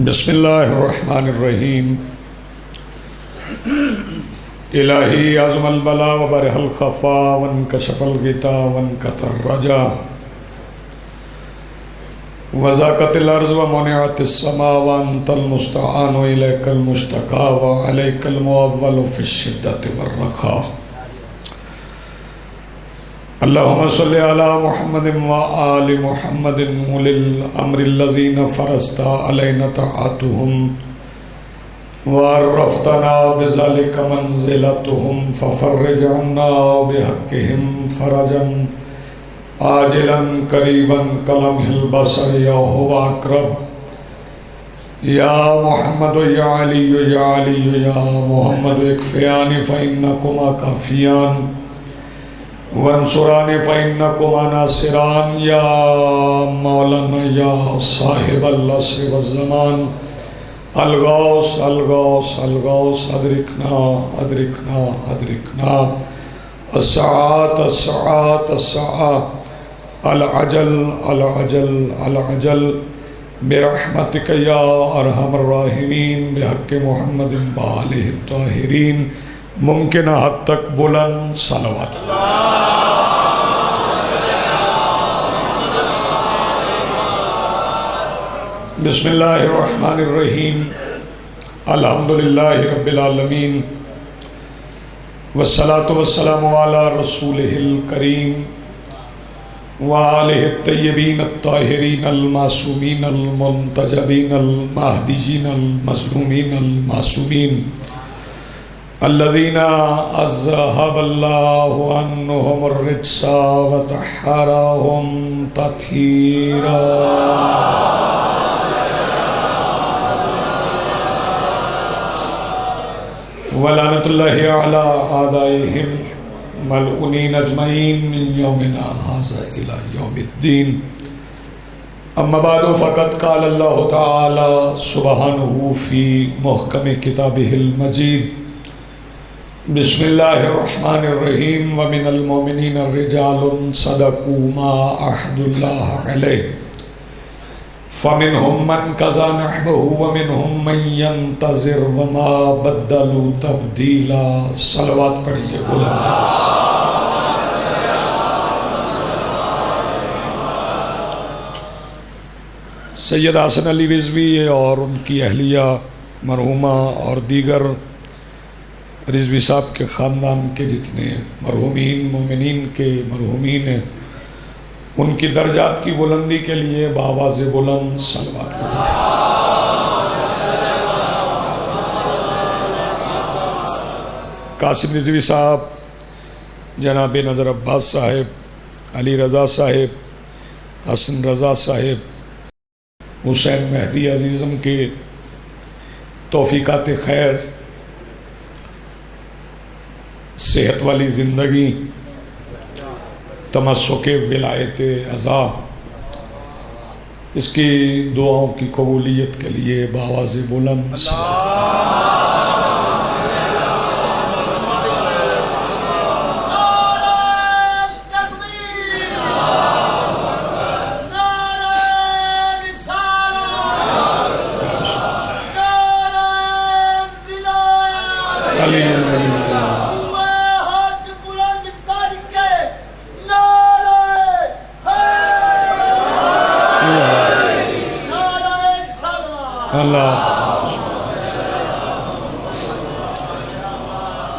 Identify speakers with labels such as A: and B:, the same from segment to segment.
A: بسم اللہ الرحمن الرحیم۔ الہی عظم البلا وبرح الخفا وانکشف الغطا وانکتر الرجا وضاقت الارض ومنعت السماء وانت المستعان الیک المشتکا وعلیک المعول فی الشدۃ والرخاء۔ اللہم صلی علی محمد وآل محمد اولی الامر الذین فرضت علینا طاعتهم وعرفتنا بذلک منزلتهم ففرج عنا بحقهم فرجا عاجلا قریبا کلمح البصر یا هو اقرب یا محمد یا علی یا علی یا محمد اکفیان فإنکما کافیان وانصرانی فإنکما ناصران یا مولانا یا صاحب العصر والزمان الغوث الغوث الغوث ادرکنا ادرکنا ادرکنا الساعات الساعات الساعات العجل العجل العجل برحمتک یا ارحم الراحمین بحق محمد وآلہ الطاہرین۔ ممکنہ حد تک بلند صلوات۔ بسم اللہ الرحمن الرحیم۔ الحمدللہ رب العالمین والصلاة والسلام علی رسولہ الکریم وآلہ الطیبین الطاہرین المعصومین المنتجبین المہدیین المظلومین المعصومین الذین اذہب اللہ عنہم الرجس وطہرہم تطہیرا۔ ولعنۃ اللہ علی اعدائہم ملعونین اجمعین من یومنا ھذا الی یوم الدین۔ اما بعد فقد قال اللہ تعالی سبحانہ فی محکم کتابہ المجید۔ بسم اللہ الرحمن الرحیم۔ ومن المؤمنین رجال صدقوا ما عاہدوا اللہ علیہ فمنہم من قضى نحبہ ومنہم من ينتظر وما بدلوا تبدیلا۔ صلوات پڑھیے بلند سے۔ سید حسن علی رضوی اور ان کی اہلیہ مرحومہ اور دیگر رضوی صاحب کے خاندان کے جتنے مرحومین مومنین کے مرحومین ہیں ان کی درجات کی بلندی کے لیے بآواز بلند صلوات پڑھیں۔ قاسم رضوی صاحب، جناب نظر عباس صاحب، علی رضا صاحب، حسن رضا صاحب، حسین مہدی عزیزم کے توفیقات خیر، صحت والی زندگی، تمسک ولایت عزا، اس کی دعاؤں کی قبولیت کے لیے بآواز بلند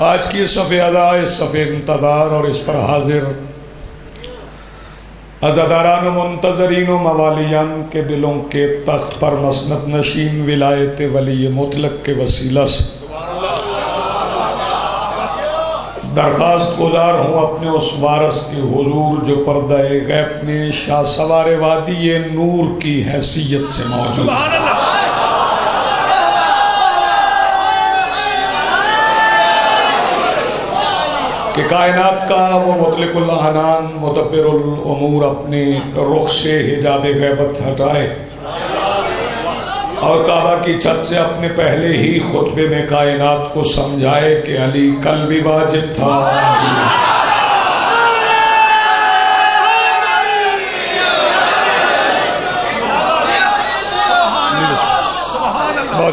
A: آج کی صف ادا، اس صف انتظار اور اس پر حاضر عزاداران و منتظرین و موالیان کے دلوں کے تخت پر مسند نشین ولایت ولی مطلق کے وسیلہ سے درخواست گزار ہوں اپنے اس وارث کے حضور جو پردہ غیب میں شاہ سوار وادی نور کی حیثیت سے موجود ہے، کہ کائنات کا وہ مطلق العنان مدبر الامور اپنے رخ سے حجاب غیبت ہٹائے اور کعبہ کی چھت سے اپنے پہلے ہی خطبے میں کائنات کو سمجھائے کہ علی کل بھی واجب تھا۔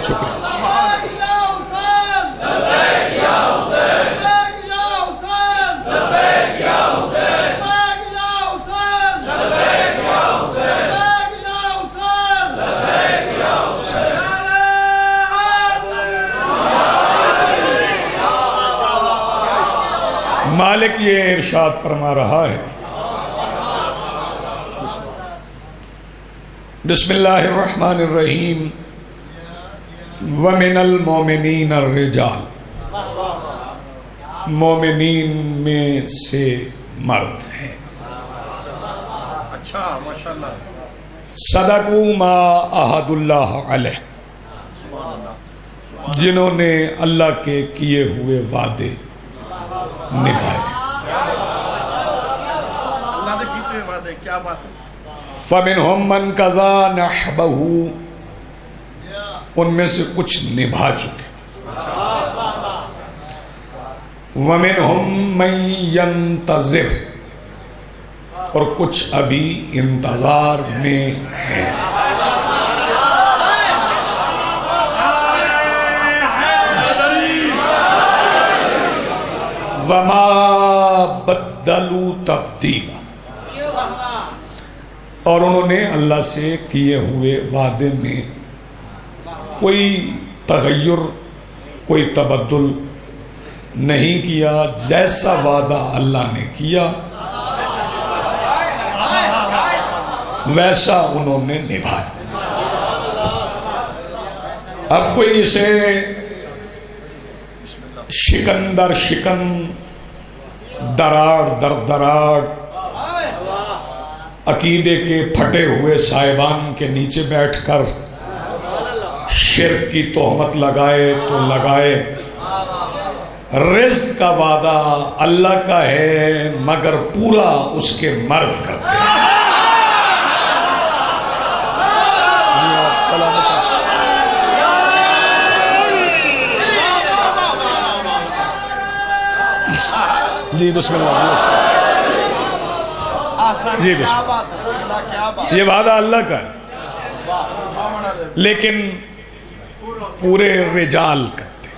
A: شکریہ. مالک یہ ارشاد فرما رہا ہے، بسم اللہ الرحمن الرحیم، وَمِنَ الْمُؤْمِنِينَ الرِّجَالِ، مومنین میں سے مرد ہیں،
B: اچھا ماشاءاللہ،
A: صدقوا ما عہد اللہ علیہ، جنہوں نے اللہ کے کیے ہوئے وعدے نبھائے.
B: اللہ نے کیے وعدے، کیا بات ہے.
A: فَمِنْهُمْ مَنْ قَضَى نَحْبَهُ، ان میں سے کچھ نبھا چکے. وَمِنْهُمْ مَنْ يَنْتَظِرُ، اور کچھ ابھی انتظار میں ہیں. وَمَا بَدَّلُوا تَبْدِيلًا، اور انہوں نے اللہ سے کیے ہوئے وعدے میں کوئی تغیر، کوئی تبدل نہیں کیا. جیسا وعدہ اللہ نے کیا ویسا انہوں نے نبھایا. اب کوئی اسے شکن در شکن، دراڑ در دراڑ، عقیدے کے پھٹے ہوئے سائبان کے نیچے بیٹھ کر شرک کی تہمت لگائے تو لگائے. رزق کا وعدہ اللہ کا ہے مگر پورا اس کے مرد کرتے ہیں. جی بسم اللہ. جی بسم اللہ. یہ وعدہ اللہ کا ہے لیکن پورے رجال کرتے.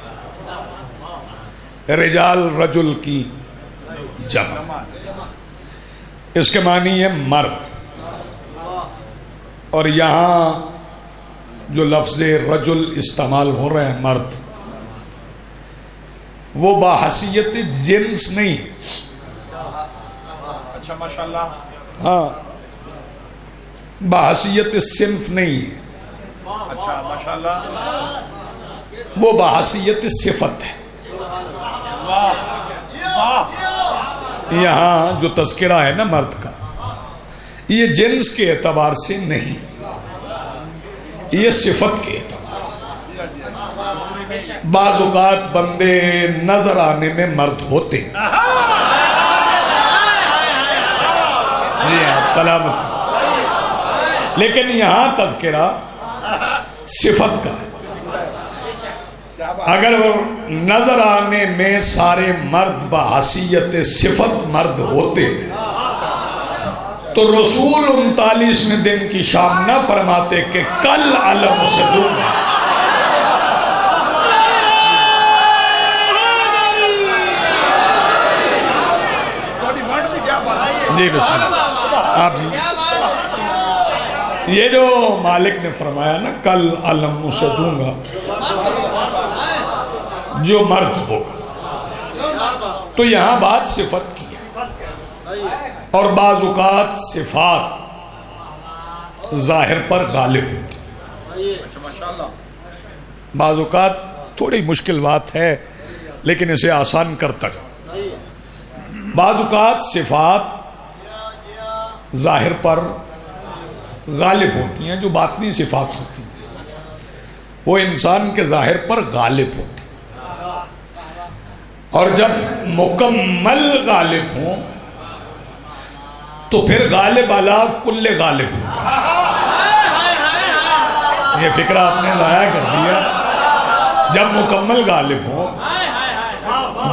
A: رجال رجل کی جمع، اس کے معنی ہے مرد. اور یہاں جو لفظ رجل استعمال ہو رہے ہیں مرد، وہ باحثیت جنس نہیں ہے.
B: اچھا ماشاءاللہ،
A: ہاں، باحثیت صنف نہیں ہے.
B: اچھا ماشاءاللہ،
A: وہ باحثیت صفت ہے.
B: واہ واہ،
A: یہاں جو تذکرہ ہے نا مرد کا، یہ جنس کے اعتبار سے نہیں، یہ صفت کے اعتبار سے. بعض اوقات بندے نظر آنے میں مرد ہوتے، جی آپ سلامت، لیکن یہاں تذکرہ صفت کا ہے. اگر وہ نظر آنے میں سارے مرد بحیثیت صفت مرد ہوتے تو رسول 39ویں دن کی شام نہ فرماتے کہ کل علم سے دوں گا. جی بسم اللہ. آپ جی، یہ جو مالک نے فرمایا نا کل علم اسے دوں گا، جو مرد ہوگا، تو یہاں بات صفت کی ہے. اور بعض اوقات صفات ظاہر پر غالب ہوتی، بعض اوقات تھوڑی مشکل بات ہے لیکن اسے آسان کرتا جاؤ. بعض اوقات صفات ظاہر پر غالب ہوتی ہیں، جو باطنی صفات ہوتی ہیں وہ انسان کے ظاہر پر غالب ہوتی ہیں، اور جب مکمل غالب ہوں تو پھر غالب علی کل غالب ہوتا ہے. یہ فکرہ آپ نے ضائع کر دیا. جب مکمل غالب ہوں،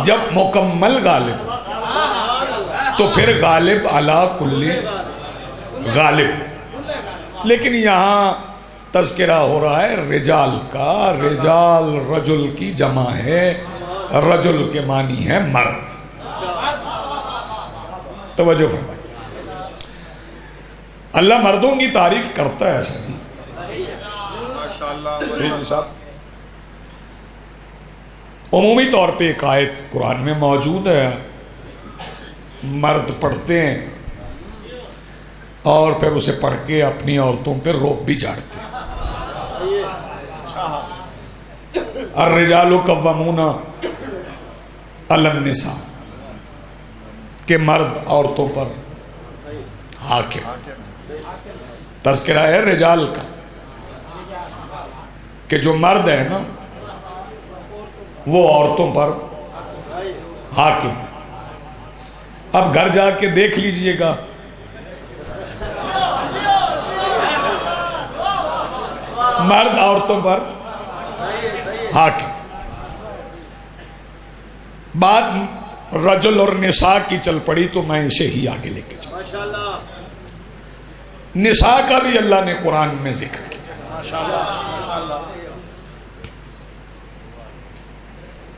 A: جب مکمل غالب ہوں تو پھر غالب علی کل غالب. لیکن یہاں تذکرہ ہو رہا ہے رجال کا. رجال رجل کی جمع ہے، رجل کے معنی ہے مرد. توجہ فرمائیے. اللہ مردوں کی تعریف کرتا ہے ایسا جی.
B: ماشاءاللہ.
A: عمومی طور پہ ایک آیت قرآن میں موجود ہے، مرد پڑھتے ہیں اور پھر اسے پڑھ کے اپنی عورتوں پہ روب بھی جھاڑتے ہیں. الرجال قوامون علی النساء، کہ مرد عورتوں پر حاکم. تذکرہ ہے رجال کا کہ جو مرد ہے نا وہ عورتوں پر حاکم ہے. اب گھر جا کے دیکھ لیجئے گا مرد عورتوں پر حاکم. بات رجل اور نساء کی چل پڑی تو میں اسے ہی آگے لے کے چلوں. نساء کا بھی اللہ نے قرآن میں ذکر کیا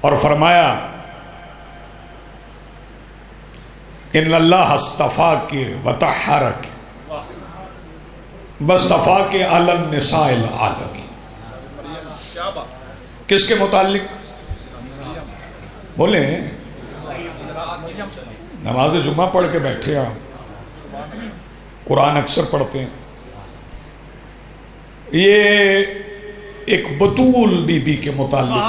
A: اور فرمایا ان اللہ اصطفاک وطہرک بصطفاک علی النساء العالمین. کس کے متعلق بولیں؟ نماز جمعہ پڑھ کے بیٹھے آپ، قرآن اکثر پڑھتے ہیں. یہ ایک بطول بی بی کے متعلق،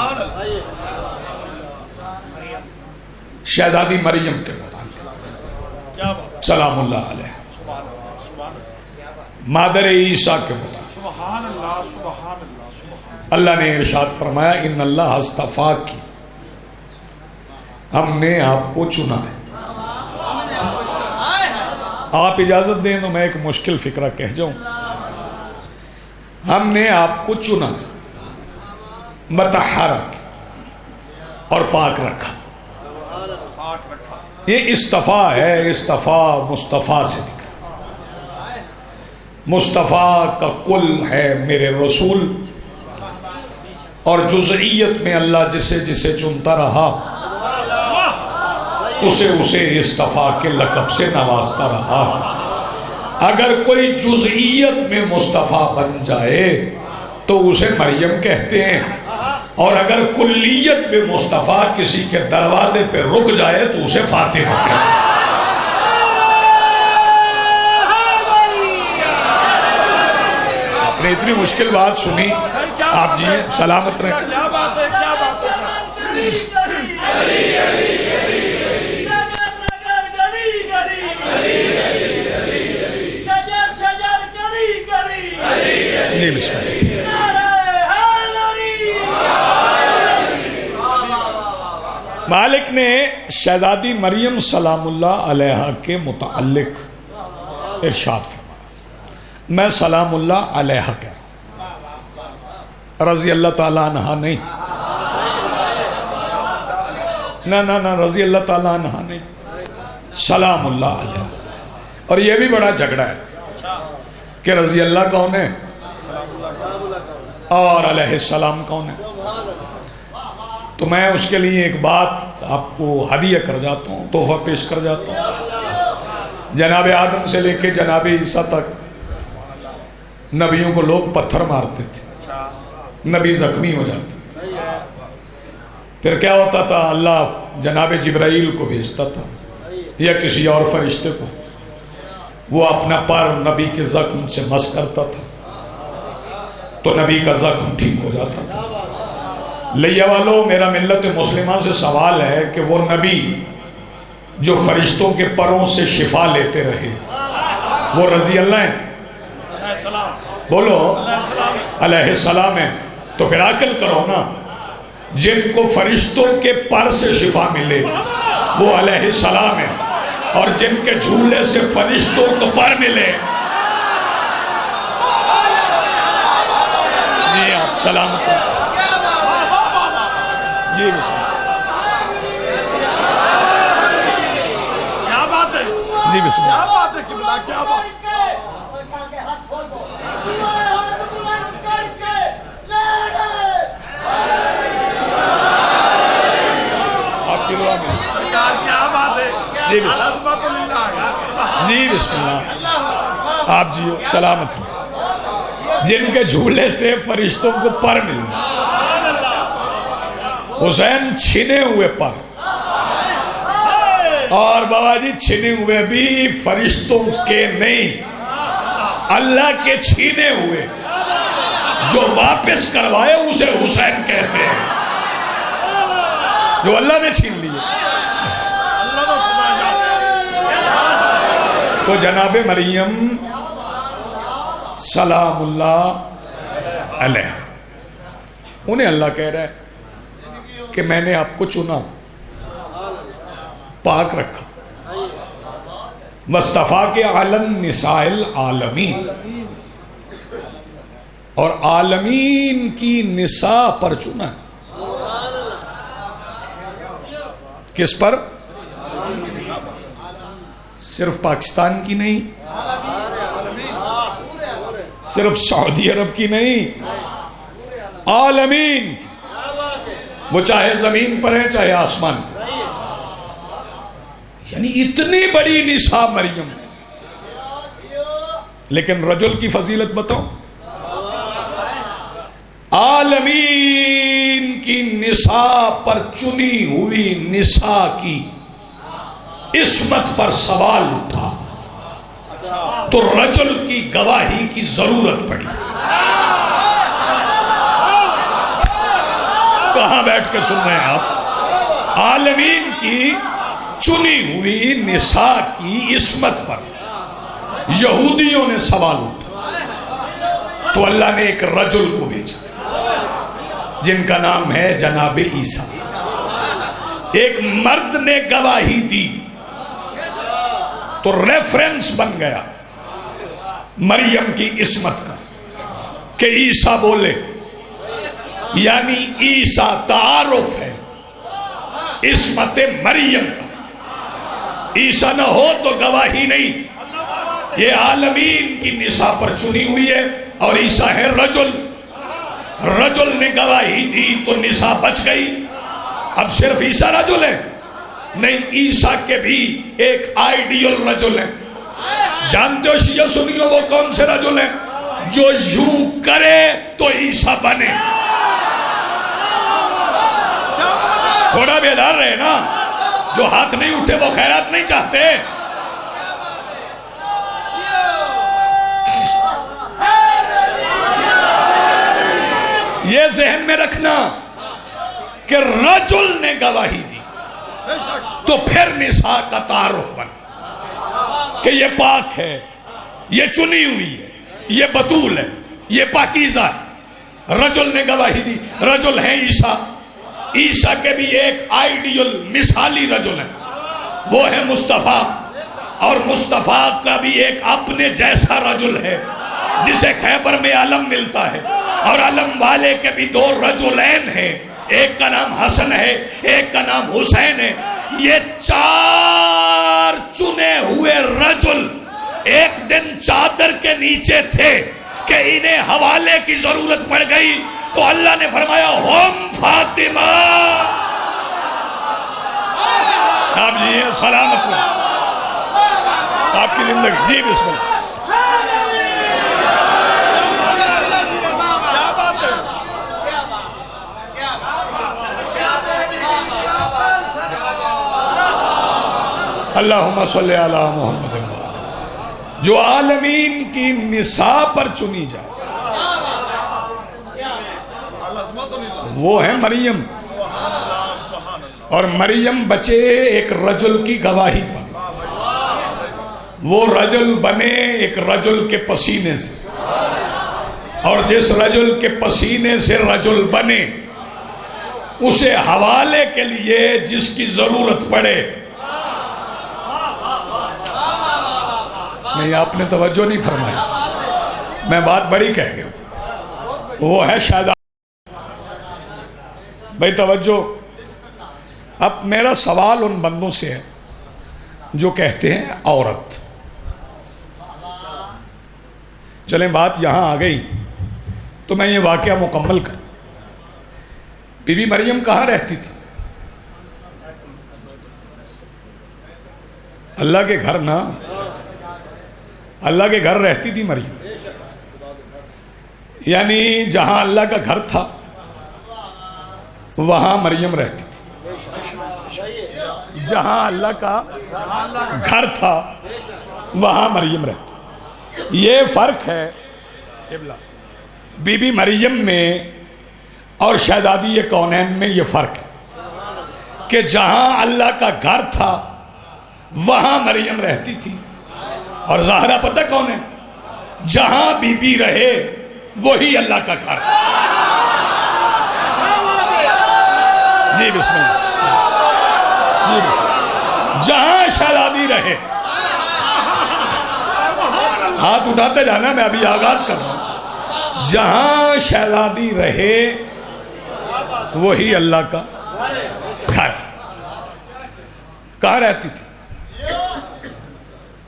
A: شہزادی مریم کے متعلق سلام اللہ علیہ، مادر عیسیٰ کے متعلق اللہ نے ارشاد فرمایا ان اللہ اصطفاک، ہم نے آپ کو چنا ہے. آپ اجازت دیں تو میں ایک مشکل فکرہ کہہ جاؤں. ہم نے آپ کو چنا ہے، مطہرک اور پاک رکھا. یہ اصطفیٰ ہے. اصطفیٰ مصطفیٰ سے نکلا. مصطفیٰ کا کل ہے میرے رسول، اور جزئیت میں اللہ جسے جسے چنتا رہا اسے اسے اصطفیٰ کے لقب سے نوازتا رہا. اگر کوئی جزئیت میں مصطفیٰ بن جائے تو اسے مریم کہتے ہیں، اور اگر کلیت میں مصطفیٰ کسی کے دروازے پہ رک جائے تو اسے فاطمہ کہتے ہیں. آپ نے اتنی مشکل بات سنی، آپ جی سلامت رہیں.
B: کیا بات ہے، کیا بات ہے.
A: نہیں بسم اللہ. مالک نے شہزادی مریم سلام اللہ علیہا کے متعلق ارشاد فرمایا، میں سلام اللہ علیہا کہہ رہا ہوں، رضی اللہ تعالیٰ عنہ نہیں. نہ رضی اللہ تعالیٰ عنہ نہیں، سلام اللہ علیہ. اور یہ بھی بڑا جھگڑا ہے کہ رضی اللہ کون ہے اور علیہ السلام کون ہے. تو میں اس کے لیے ایک بات آپ کو ہدیہ کر جاتا ہوں، تحفہ پیش کر جاتا ہوں. جناب آدم سے لے کے جناب عیسیٰ تک نبیوں کو لوگ پتھر مارتے تھے، نبی زخمی ہو جاتے تھے. پھر کیا ہوتا تھا؟ اللہ جناب جبرائیل کو بھیجتا تھا یا کسی اور فرشتے کو، وہ اپنا پر نبی کے زخم سے مس کرتا تھا تو نبی کا زخم ٹھیک ہو جاتا تھا. لیا والو، میرا ملت مسلمہ سے سوال ہے کہ وہ نبی جو فرشتوں کے پروں سے شفا لیتے رہے وہ رضی اللہ ہیں؟ بولو علیہ السلام ہیں. تو پھر عقل کرو نا، جن کو فرشتوں کے پر سے شفا ملے وہ علیہ السلام ہیں، اور جن کے جھولے سے فرشتوں کو پر ملے. جی آپ سلامت ہیں. جی بسم
B: کیا بات ہے،
A: جی بسم
B: کیا
A: اللہ.
B: بات ہے قبلہ، کیا بات.
A: جی بسم اللہ،
B: عظمت للہ
A: جی بسم اللہ، آپ جیو سلامت رہو۔ جن کے جھولے سے فرشتوں کو پر مل جائے، حسین چھنے ہوئے پر، اور بابا جی چھنے ہوئے بھی فرشتوں کے نہیں، اللہ کے چھینے ہوئے، جو واپس کروائے اسے حسین کہتے ہیں، جو اللہ نے چھین لیے۔ تو جناب مریم سلام اللہ علیہ، انہیں اللہ کہہ رہا ہے کہ میں نے آپ کو چنا، پاک رکھا، مصطفیٰ کے عالم نساء العالمین، اور عالمین کی نساء پر چنا ہے۔ کس پر؟ صرف پاکستان کی نہیں، صرف سعودی عرب کی نہیں، عالمین کی، وہ چاہے زمین پر ہے چاہے آسمان پر، یعنی اتنی بڑی نساء مریم ہے۔ لیکن رجل کی فضیلت بتاؤ، عالمین کی نساء پر چنی ہوئی نساء کی عصمت پر سوال اٹھا تو رجل کی گواہی کی ضرورت پڑی۔ کہاں بیٹھ کے سن رہے ہیں آپ؟ عالمین کی چنی ہوئی نساء کی عصمت پر یہودیوں نے سوال اٹھا تو اللہ نے ایک رجل کو بھیجا جن کا نام ہے جناب عیسیٰ۔ ایک مرد نے گواہی دی تو ریفرنس بن گیا مریم کی عصمت کا کہ عیسیٰ بولے، یعنی عیسیٰ تعارف ہے عصمت مریم کا۔ عیسیٰ نہ ہو تو گواہی نہیں، یہ عالمین کی نساء پر چنی ہوئی ہے، اور عیسیٰ ہے رجل، رجل نے گواہی دی تو نساء بچ گئی۔ اب صرف عیسیٰ رجل ہے؟ نہیں، عیسیٰ کے بھی ایک آئیڈیل رجل ہے۔ جانتے ہو شیعہ سنیوں وہ کون سے رجل ہیں؟ جو یوں کرے تو عیسیٰ بنے۔ تھوڑا بیدار رہے نا، جو ہاتھ نہیں اٹھے وہ خیرات نہیں چاہتے۔ یہ ذہن میں رکھنا کہ رجل نے گواہی دی تو پھر نساء کا تعارف بنا کہ یہ پاک ہے، یہ چنی ہوئی ہے، یہ بطول ہے، یہ پاکیزہ ہے۔ رجل نے گواہی دی، رجل ہیں عیسیٰ۔ عیسیٰ کے بھی ایک آئیڈیل مثالی رجل ہے، وہ ہے مصطفیٰ، اور مصطفیٰ کا بھی ایک اپنے جیسا رجل ہے جسے خیبر میں علم ملتا ہے، اور علم والے کے بھی دو رجلین ہیں، ایک کا نام حسن ہے، ایک کا نام حسین ہے۔ یہ چار چنے ہوئے رجل ایک دن چادر کے نیچے تھے کہ انہیں حوالے کی ضرورت پڑ گئی تو اللہ نے فرمایا ہم فاطمہ۔ آپ جی سلامت ہو، آپ کی زندگی جی بسم اللہ۔ اللہم صلی علی محمد، جو عالمین کی نساء پر چنی جائے وہ ہے مریم، اور مریم بچے ایک رجل کی گواہی پر، وہ رجل بنے ایک رجل کے پسینے سے، اور جس رجل کے پسینے سے رجل بنے اسے حوالے کے لیے جس کی ضرورت پڑے۔ نہیں، آپ نے توجہ نہیں فرمائی، میں بات بڑی کہہ گیا ہوں، وہ ہے شہزادہ۔ بھائی توجہ، اب میرا سوال ان بندوں سے ہے جو کہتے ہیں عورت۔ چلیں بات یہاں آ گئی تو میں یہ واقعہ مکمل کروں۔ بی بی مریم کہاں رہتی تھی؟ اللہ کے گھر نا، اللہ کے گھر رہتی تھی مریم، یعنی جہاں اللہ کا گھر تھا وہاں مریم رہتی تھی، جہاں اللہ کا گھر تھا وہاں مریم رہتی تھی۔ یہ فرق ہے بی بی مریم میں اور شہزادی کونین میں، یہ فرق ہے کہ جہاں اللہ کا گھر تھا وہاں مریم رہتی تھی، اور زہرا پتہ کون ہے؟ جہاں بی بی رہے وہی اللہ کا گھر۔ جی بسم اللہ، جی بسم اللہ، جہاں شہزادی رہے، ہاتھ اٹھاتے جانا، میں ابھی آغاز کر رہا ہوں، جہاں شہزادی رہے وہی اللہ کا گھر۔ کہاں رہتی تھی؟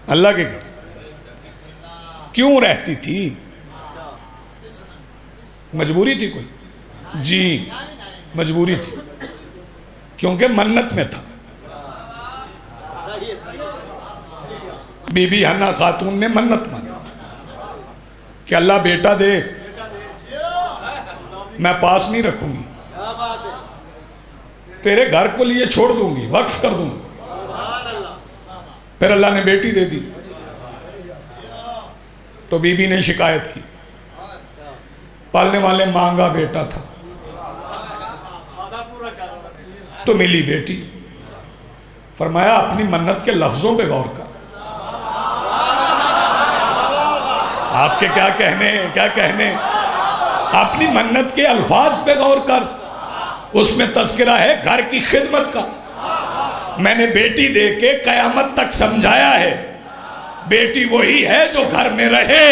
A: اللہ کے گھر۔ کیوں رہتی تھی؟ مجبوری تھی کوئی؟ جی مجبوری تھی، کیونکہ منت میں تھا۔ بی بی حنا خاتون نے منت مانی کہ اللہ بیٹا دے، میں پاس نہیں رکھوں گی، تیرے گھر کو لیے چھوڑ دوں گی، وقف کر دوں گی۔ پھر اللہ نے بیٹی دے دی، تو بی بی نے شکایت کی، پالنے والے مانگا بیٹا تھا تو ملی بیٹی۔ فرمایا اپنی منت کے لفظوں پہ غور کر، آپ کے کیا کہنے، اپنی منت کے الفاظ پہ غور کر، اس میں تذکرہ ہے گھر کی خدمت کا۔ میں نے بیٹی دے کے قیامت تک سمجھایا ہے، بیٹی وہی ہے جو گھر میں رہے۔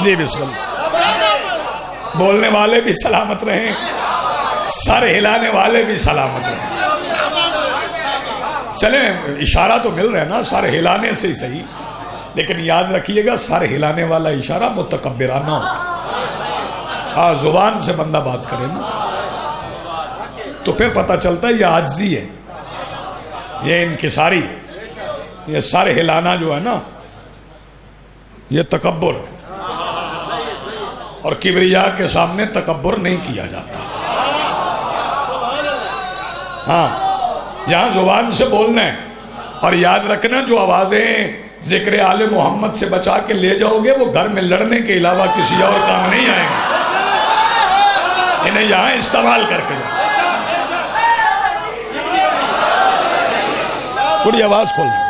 A: جی بسم اللہ، بولنے والے بھی سلامت رہیں، سر ہلانے والے بھی سلامت رہیں۔ چلیں اشارہ تو مل رہا ہے نا، سر ہلانے سے ہی صحیح، لیکن یاد رکھیے گا سر ہلانے والا اشارہ متکبرانہ ہوتا ہے۔ ہاں زبان سے بندہ بات کرے نا تو پھر پتہ چلتا ہے یہ عاجزی ہے، یہ انکساری، یہ سر ہلانا جو ہے نا یہ تکبر ہے، اور کبریا کے سامنے تکبر نہیں کیا جاتا۔ ہاں یہاں زبان سے بولنا ہے، اور یاد رکھنا جو آوازیں ذکر آل محمد سے بچا کے لے جاؤ گے وہ گھر میں لڑنے کے علاوہ کسی اور کام نہیں آئیں گے، انہیں یہاں استعمال کر کے جاؤ۔ تھوڑی آواز کھول دیں۔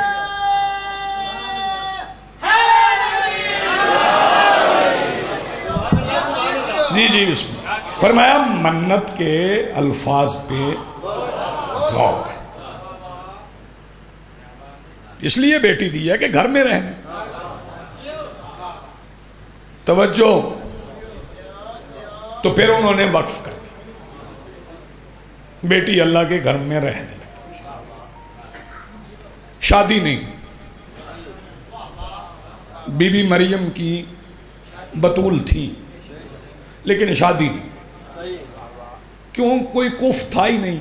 A: جی بسم اللہ۔ فرمایا منت کے الفاظ پہ غور کر، اس لیے بیٹی دی ہے کہ گھر میں رہنے۔ توجہ، تو پھر انہوں نے وقف کر دی، بیٹی اللہ کے گھر میں رہنے لگی، شادی نہیں ہوئی۔ بی بی مریم کی بطول تھی لیکن شادی نہیں، کیوں؟ کوئی کف تھا ہی نہیں۔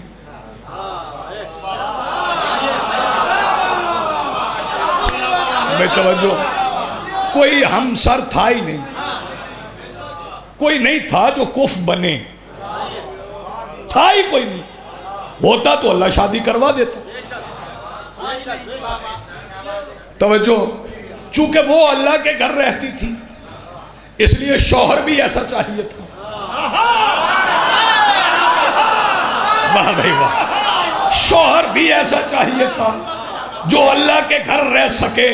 A: بے توجہ، کوئی ہمسر تھا ہی نہیں، کوئی نہیں تھا جو کف بنے، تھا ہی کوئی نہیں، ہوتا تو اللہ شادی کروا دیتا۔ توجہ، چونکہ وہ اللہ کے گھر رہتی تھی اس لیے شوہر بھی ایسا چاہیے تھا۔ واہ بھائی واہ، شوہر بھی ایسا چاہیے تھا جو اللہ کے گھر رہ سکے،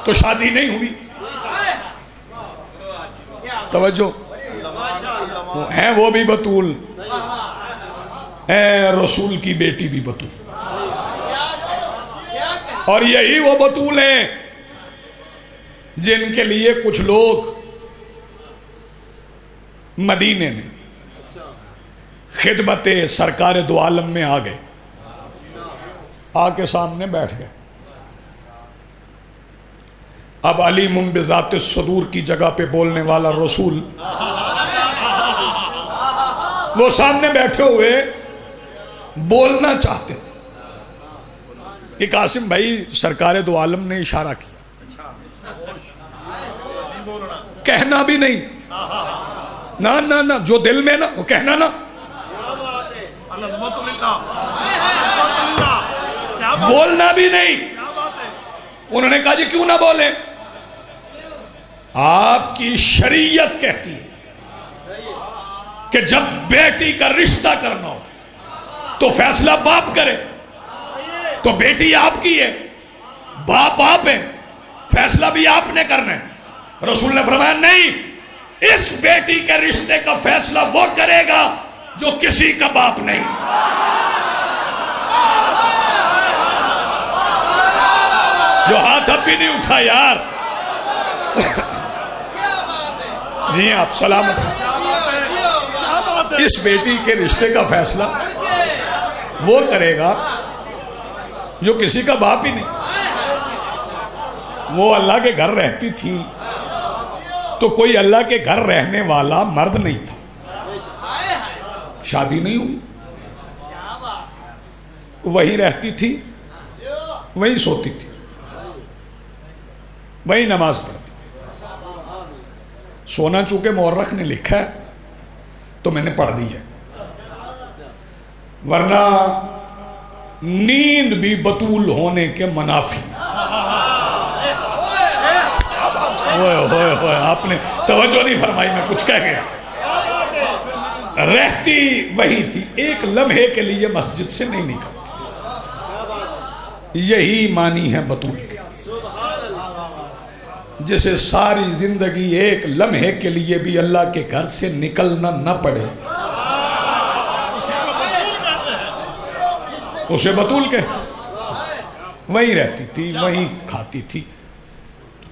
A: تو شادی نہیں ہوئی۔ توجہ، ہیں وہ بھی بطول، ہیں رسول کی بیٹی بھی بطول، اور یہی وہ بطول ہیں جن کے لیے کچھ لوگ مدینے میں خدمت سرکار دو عالم میں آ گئے، آ کے سامنے بیٹھ گئے۔ اب علیم بذات الصدور کی جگہ پہ بولنے والا رسول وہ سامنے بیٹھے ہوئے بولنا چاہتے تھے کہ قاسم بھائی سرکار دو عالم نے اشارہ کیا، کہنا بھی نہیں، نہ جو دل میں نا وہ کہنا نا، بولنا بھی نہیں۔ انہوں نے کہا جی کیوں نہ بولیں؟ آپ کی شریعت کہتی ہے کہ جب بیٹی کا رشتہ کرنا ہو تو فیصلہ باپ کرے، تو بیٹی آپ کی ہے، باپ آپ ہیں، فیصلہ بھی آپ نے کرنا ہے۔ رسول نے فرمایا نہیں، اس بیٹی کے رشتے کا فیصلہ وہ کرے گا جو کسی کا باپ نہیں۔ جو ہاتھ اب بھی نہیں اٹھا یار، جی آپ سلامت ہیں۔ اس بیٹی کے رشتے کا فیصلہ وہ کرے گا جو کسی کا باپ ہی نہیں۔ وہ اللہ کے گھر رہتی تھی تو کوئی اللہ کے گھر رہنے والا مرد نہیں تھا، شادی نہیں ہوئی، وہی رہتی تھی، وہی سوتی تھی، وہی نماز پڑھتی تھی۔ سونا چونکہ مورخ نے لکھا ہے تو میں نے پڑھ دی ہے، ورنہ نیند بھی بطول ہونے کے منافی۔ ہوئے آپ نے توجہ نہیں فرمائی، میں کچھ کہہ گیا۔ رہتی وہی تھی، ایک لمحے کے لیے مسجد سے نہیں نکلتی تھی۔ یہی معنی ہے بطول کے، جسے ساری زندگی ایک لمحے کے لیے بھی اللہ کے گھر سے نکلنا نہ پڑے، اسے بطول کہتے۔ وہیں رہتی تھی، وہیں کھاتی تھی۔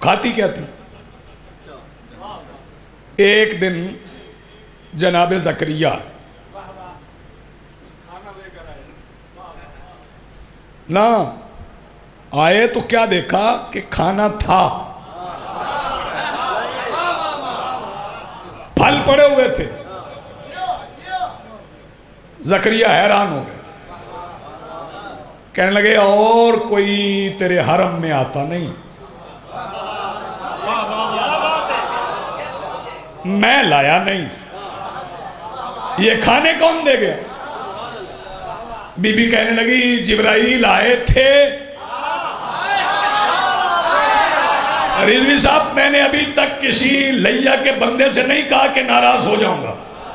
A: کھاتی کیا تھی؟ ایک دن جناب زکریا نہ آئے تو کیا دیکھا کہ کھانا تھا، پھل پڑے ہوئے تھے۔ زکریا حیران ہو گئے، کہنے لگے اور کوئی تیرے حرم میں آتا نہیں؟ میں لایا نہیں، یہ کھانے کون دے گیا؟ بی بی کہنے لگی جبرائیل آئے تھے۔ رضوی صاحب میں نے ابھی تک کسی لیا کے بندے سے نہیں کہا کہ ناراض ہو جاؤں گا،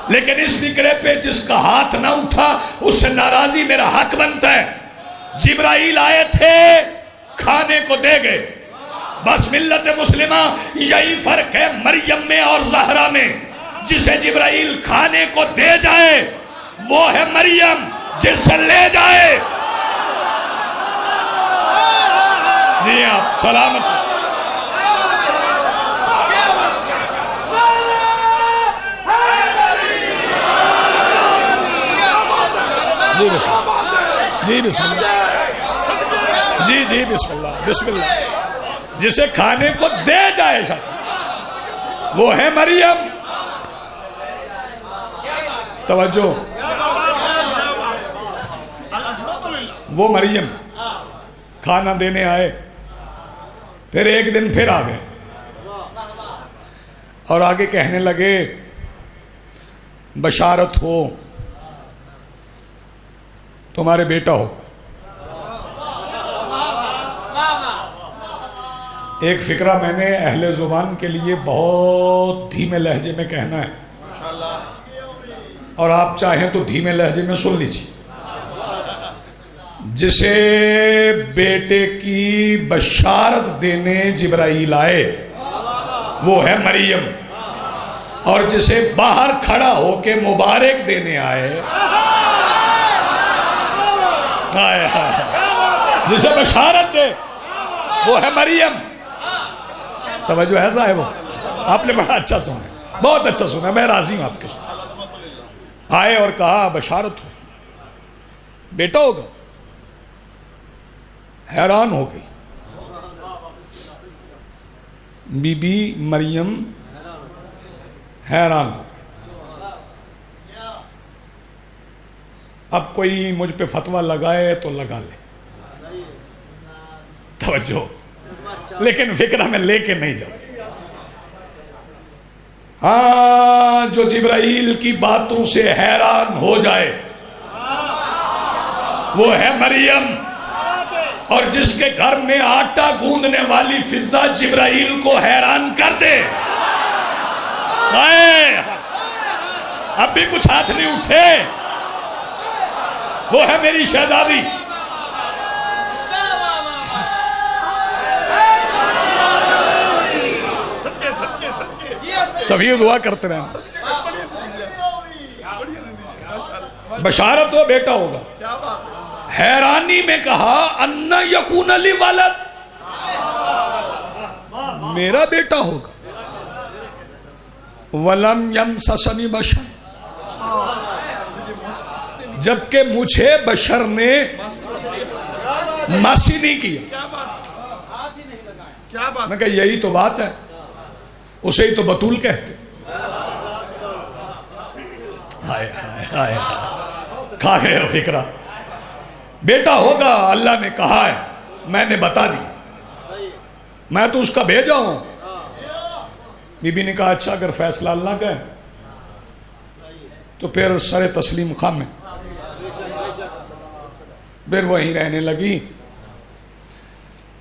A: لیکن اس فکرے پہ جس کا ہاتھ نہ اٹھا اس سے ناراضی میرا حق بنتا ہے۔ جبرائیل آئے تھے، کھانے کو دے گئے۔ بس ملت مسلمہ یہی فرق ہے مریم میں اور زہرا میں، جسے جبرائیل کھانے کو دے جائے وہ ہے مریم، جسے لے جائے جی آپ سلامت۔ جی بسم اللہ، جی بسم اللہ، جی بسم اللہ، بسم اللہ۔ جسے کھانے کو دے جائے ساتھ وہ ہے مریم۔ توجہ، وہ مریم کھانا دینے آئے، پھر ایک دن پھر آ گئے اور آگے کہنے لگے بشارت ہو تمہارے بیٹا ہو۔ ایک فقرہ میں نے اہل زبان کے لیے بہت دھیمے لہجے میں کہنا ہے، اور آپ چاہیں تو دھیمے لہجے میں سن لیجیے۔ جسے بیٹے کی بشارت دینے جبرائیل آئے وہ ہے مریم، اور جسے باہر کھڑا ہو کے مبارک دینے آئے جسے بشارت دے وہ ہے مریم۔ توجہ ہے صاحب، آپ نے بڑا اچھا سنا، بہت اچھا سنا، میں راضی ہوں آپ کے ساتھ۔ آئے اور کہا بشارت ہو، بیٹا ہوگا۔ حیران ہو گئی بی بی مریم، حیران ہو۔ اب کوئی مجھ پہ فتویٰ لگائے تو لگا لے، توجہ، لیکن فکرہ میں لے کے نہیں جاؤ۔ ہاں، جو جبرائیل کی باتوں سے حیران ہو جائے وہ ہے مریم، اور جس کے گھر میں آٹا گوندنے والی فضہ جبرائیل کو حیران کر دے، اب بھی کچھ ہاتھ نہیں اٹھے، وہ ہے میری شہزادی۔ سبھی دعا کرتے رہنا، بشارت ہو بیٹا ہوگا۔ حیرانی میں کہا ان یکون لی ولد، میرا بیٹا ہوگا، ولم یمسسنی بشر، جبکہ مجھے بشر نے مسی نہیں کیا۔ میں کہا یہی تو بات ہے، اسے ہی تو بطول کہتے۔ ہائے ہائے ہائے، کھا گئے ہو فکرہ۔ بیٹا ہوگا، اللہ نے کہا ہے، میں نے بتا دیا، میں تو اس کا بھیجا ہوں۔ بی بی نے کہا اچھا اگر فیصلہ اللہ کا ہے تو پھر سر تسلیم خام ہے، پھر وہیں رہنے لگی۔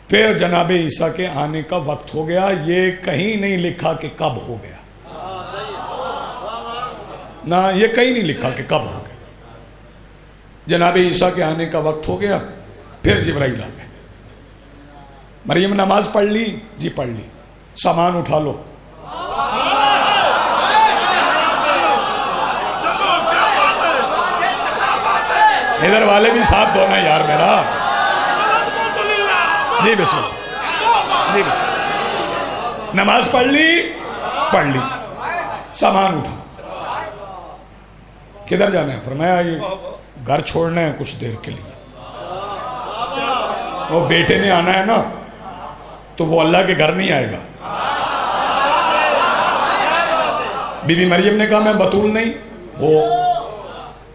A: پھر جناب عیسیٰ کے آنے کا وقت ہو گیا، یہ کہیں نہیں لکھا کہ کب ہو گیا، نہ یہ کہیں نہیں لکھا کہ کب ہو گیا۔ جناب عیسیٰ کے آنے کا وقت ہو گیا، پھر جبرائیل آ گئے۔ مریم نماز پڑھ لی؟ جی پڑھ لی۔ سامان اٹھا لو۔ ادھر والے بھی ساتھ دو نا یار میرا۔ جی بسم اللہ، جی بسم اللہ۔ نماز پڑھ لی؟ پڑھ لی۔ سامان اٹھا۔ کدھر جانا ہے؟ فرمایا یہ گھر چھوڑنا ہے کچھ دیر کے لیے، وہ بیٹے نے آنا ہے نا تو وہ اللہ کے گھر نہیں آئے گا۔ بی بی مریم نے کہا میں بطول نہیں، وہ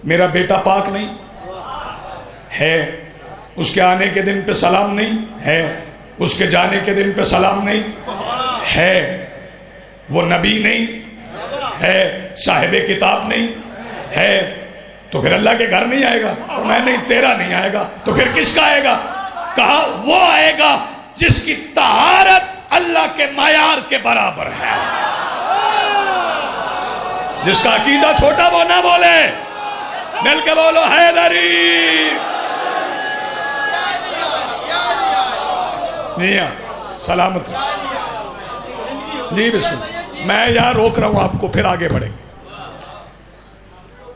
A: میرا بیٹا پاک نہیں ہے، اس کے آنے کے دن پہ سلام نہیں ہے، اس کے جانے کے دن پہ سلام نہیں ہے، وہ نبی نہیں ہے، صاحب کتاب نہیں ہے، تو پھر اللہ کے گھر نہیں آئے گا۔ اور میں نہیں، تیرا نہیں آئے گا، تو پھر کس کا آئے گا؟ کہا وہ آئے گا جس کی طہارت اللہ کے معیار کے برابر ہے، جس کا عقیدہ چھوٹا وہ نہ بولے، مل کے بولو حیدری۔ میاں سلامت رہو۔ جی بسم اللہ۔ میں یہاں روک رہا ہوں آپ کو، پھر آگے بڑھیں گے۔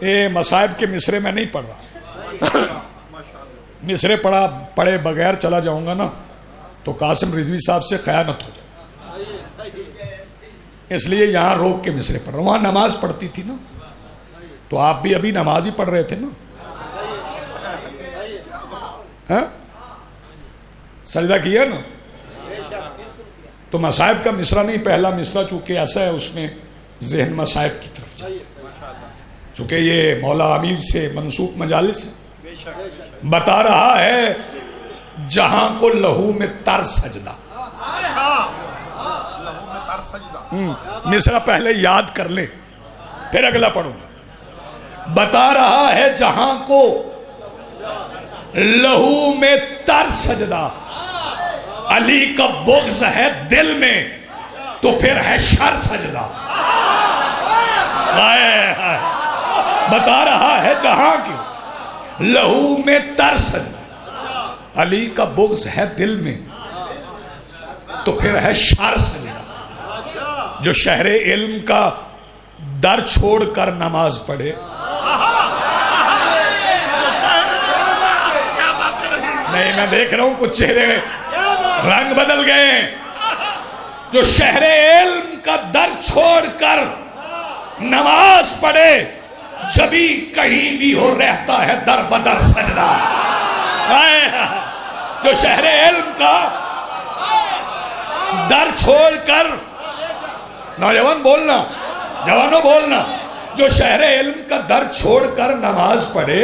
A: یہ مصائب کے مصرے میں نہیں پڑھ رہا، مصرے پڑھے بغیر چلا جاؤں گا نا تو قاسم رضوی صاحب سے خیانت ہو جائے، اس لیے یہاں روک کے مصرے پڑھ رہا ہوں۔ وہاں نماز پڑھتی تھی نا، تو آپ بھی ابھی نماز ہی پڑھ رہے تھے نا، ہاں سجدہ کیا نا، تو مصائب کا مصرع نہیں، پہلا مصرع چونکہ ایسا ہے اس میں ذہن مصائب کی طرف جائے، چونکہ یہ مولا امیر سے منسوب مجالس ہے۔ بتا رہا ہے جہاں کو لہو میں تر سجدہ، مصرع پہلے یاد کر لے پھر اگلا پڑھوں گا۔ بتا رہا ہے جہاں کو لہو میں تر سجدہ، علی کا بغض ہے دل میں تو پھر ہے شر سجدہ۔ بتا رہا ہے جہاں کی لہو میں تر سجدہ، علی کا بغض ہے دل میں تو پھر ہے شر سجدہ۔ جو شہر علم کا در چھوڑ کر نماز پڑھے، نہیں میں دیکھ رہا ہوں کچھ چہرے رنگ بدل گئے ہیں، جو شہر علم کا در چھوڑ کر نماز پڑھے جبھی کہیں بھی ہو رہتا ہے در بدر سجدہ۔ جو شہر علم کا در چھوڑ کر، نوجوان بولنا، جوانوں بولنا، جو شہر علم کا در چھوڑ کر نماز پڑھے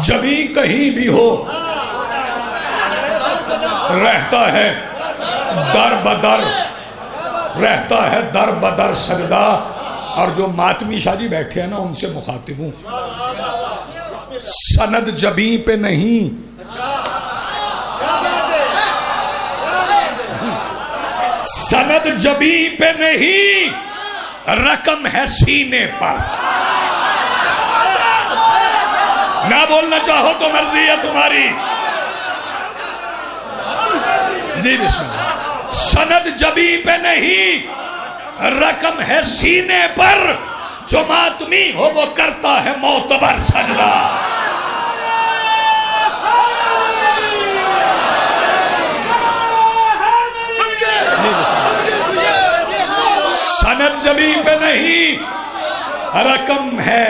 A: جبھی کہیں بھی ہو رہتا ہے در بدر، رہتا ہے در بدر سجدہ. اور جو ماتمی شاہ جی بیٹھے ہیں نا ان سے مخاطب ہوں، سند جبیں پہ نہیں، سند جبیں پہ نہیں، رقم ہے سینے پر. نہ بولنا چاہو تو مرضی ہے تمہاری. جی بسم اللہ. سند جبیں پہ نہیں، رقم ہے سینے پر، جو ماتمی ہو وہ کرتا ہے معتبر سجدہ. سند جبیں پہ نہیں، رقم ہے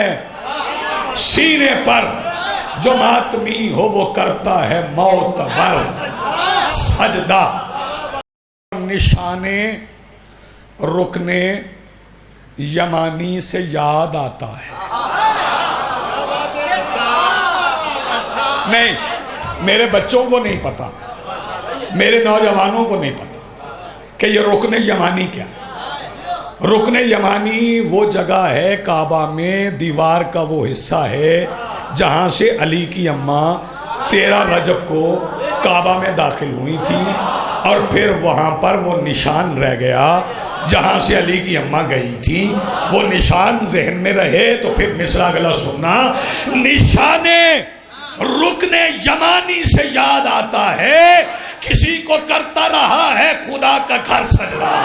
A: سینے پر، جو ماتمی ہو وہ کرتا ہے معتبر سجدہ. نشانے رکنے یمانی سے یاد آتا ہے. نہیں، میرے بچوں کو نہیں پتا، میرے نوجوانوں کو نہیں پتا کہ یہ رکن یمانی کیا ہے. رکن یمانی وہ جگہ ہے کعبہ میں، دیوار کا وہ حصہ ہے جہاں سے علی کی اماں 13 رجب کو کعبہ میں داخل ہوئی تھی، اور پھر وہاں پر وہ نشان رہ گیا جہاں سے علی کی اماں گئی تھی. وہ نشان ذہن میں رہے تو پھر مصرع اگلا سننا. نشانے رکن یمانی سے یاد آتا ہے، کسی کو کرتا رہا ہے خدا کا گھر سجدہ.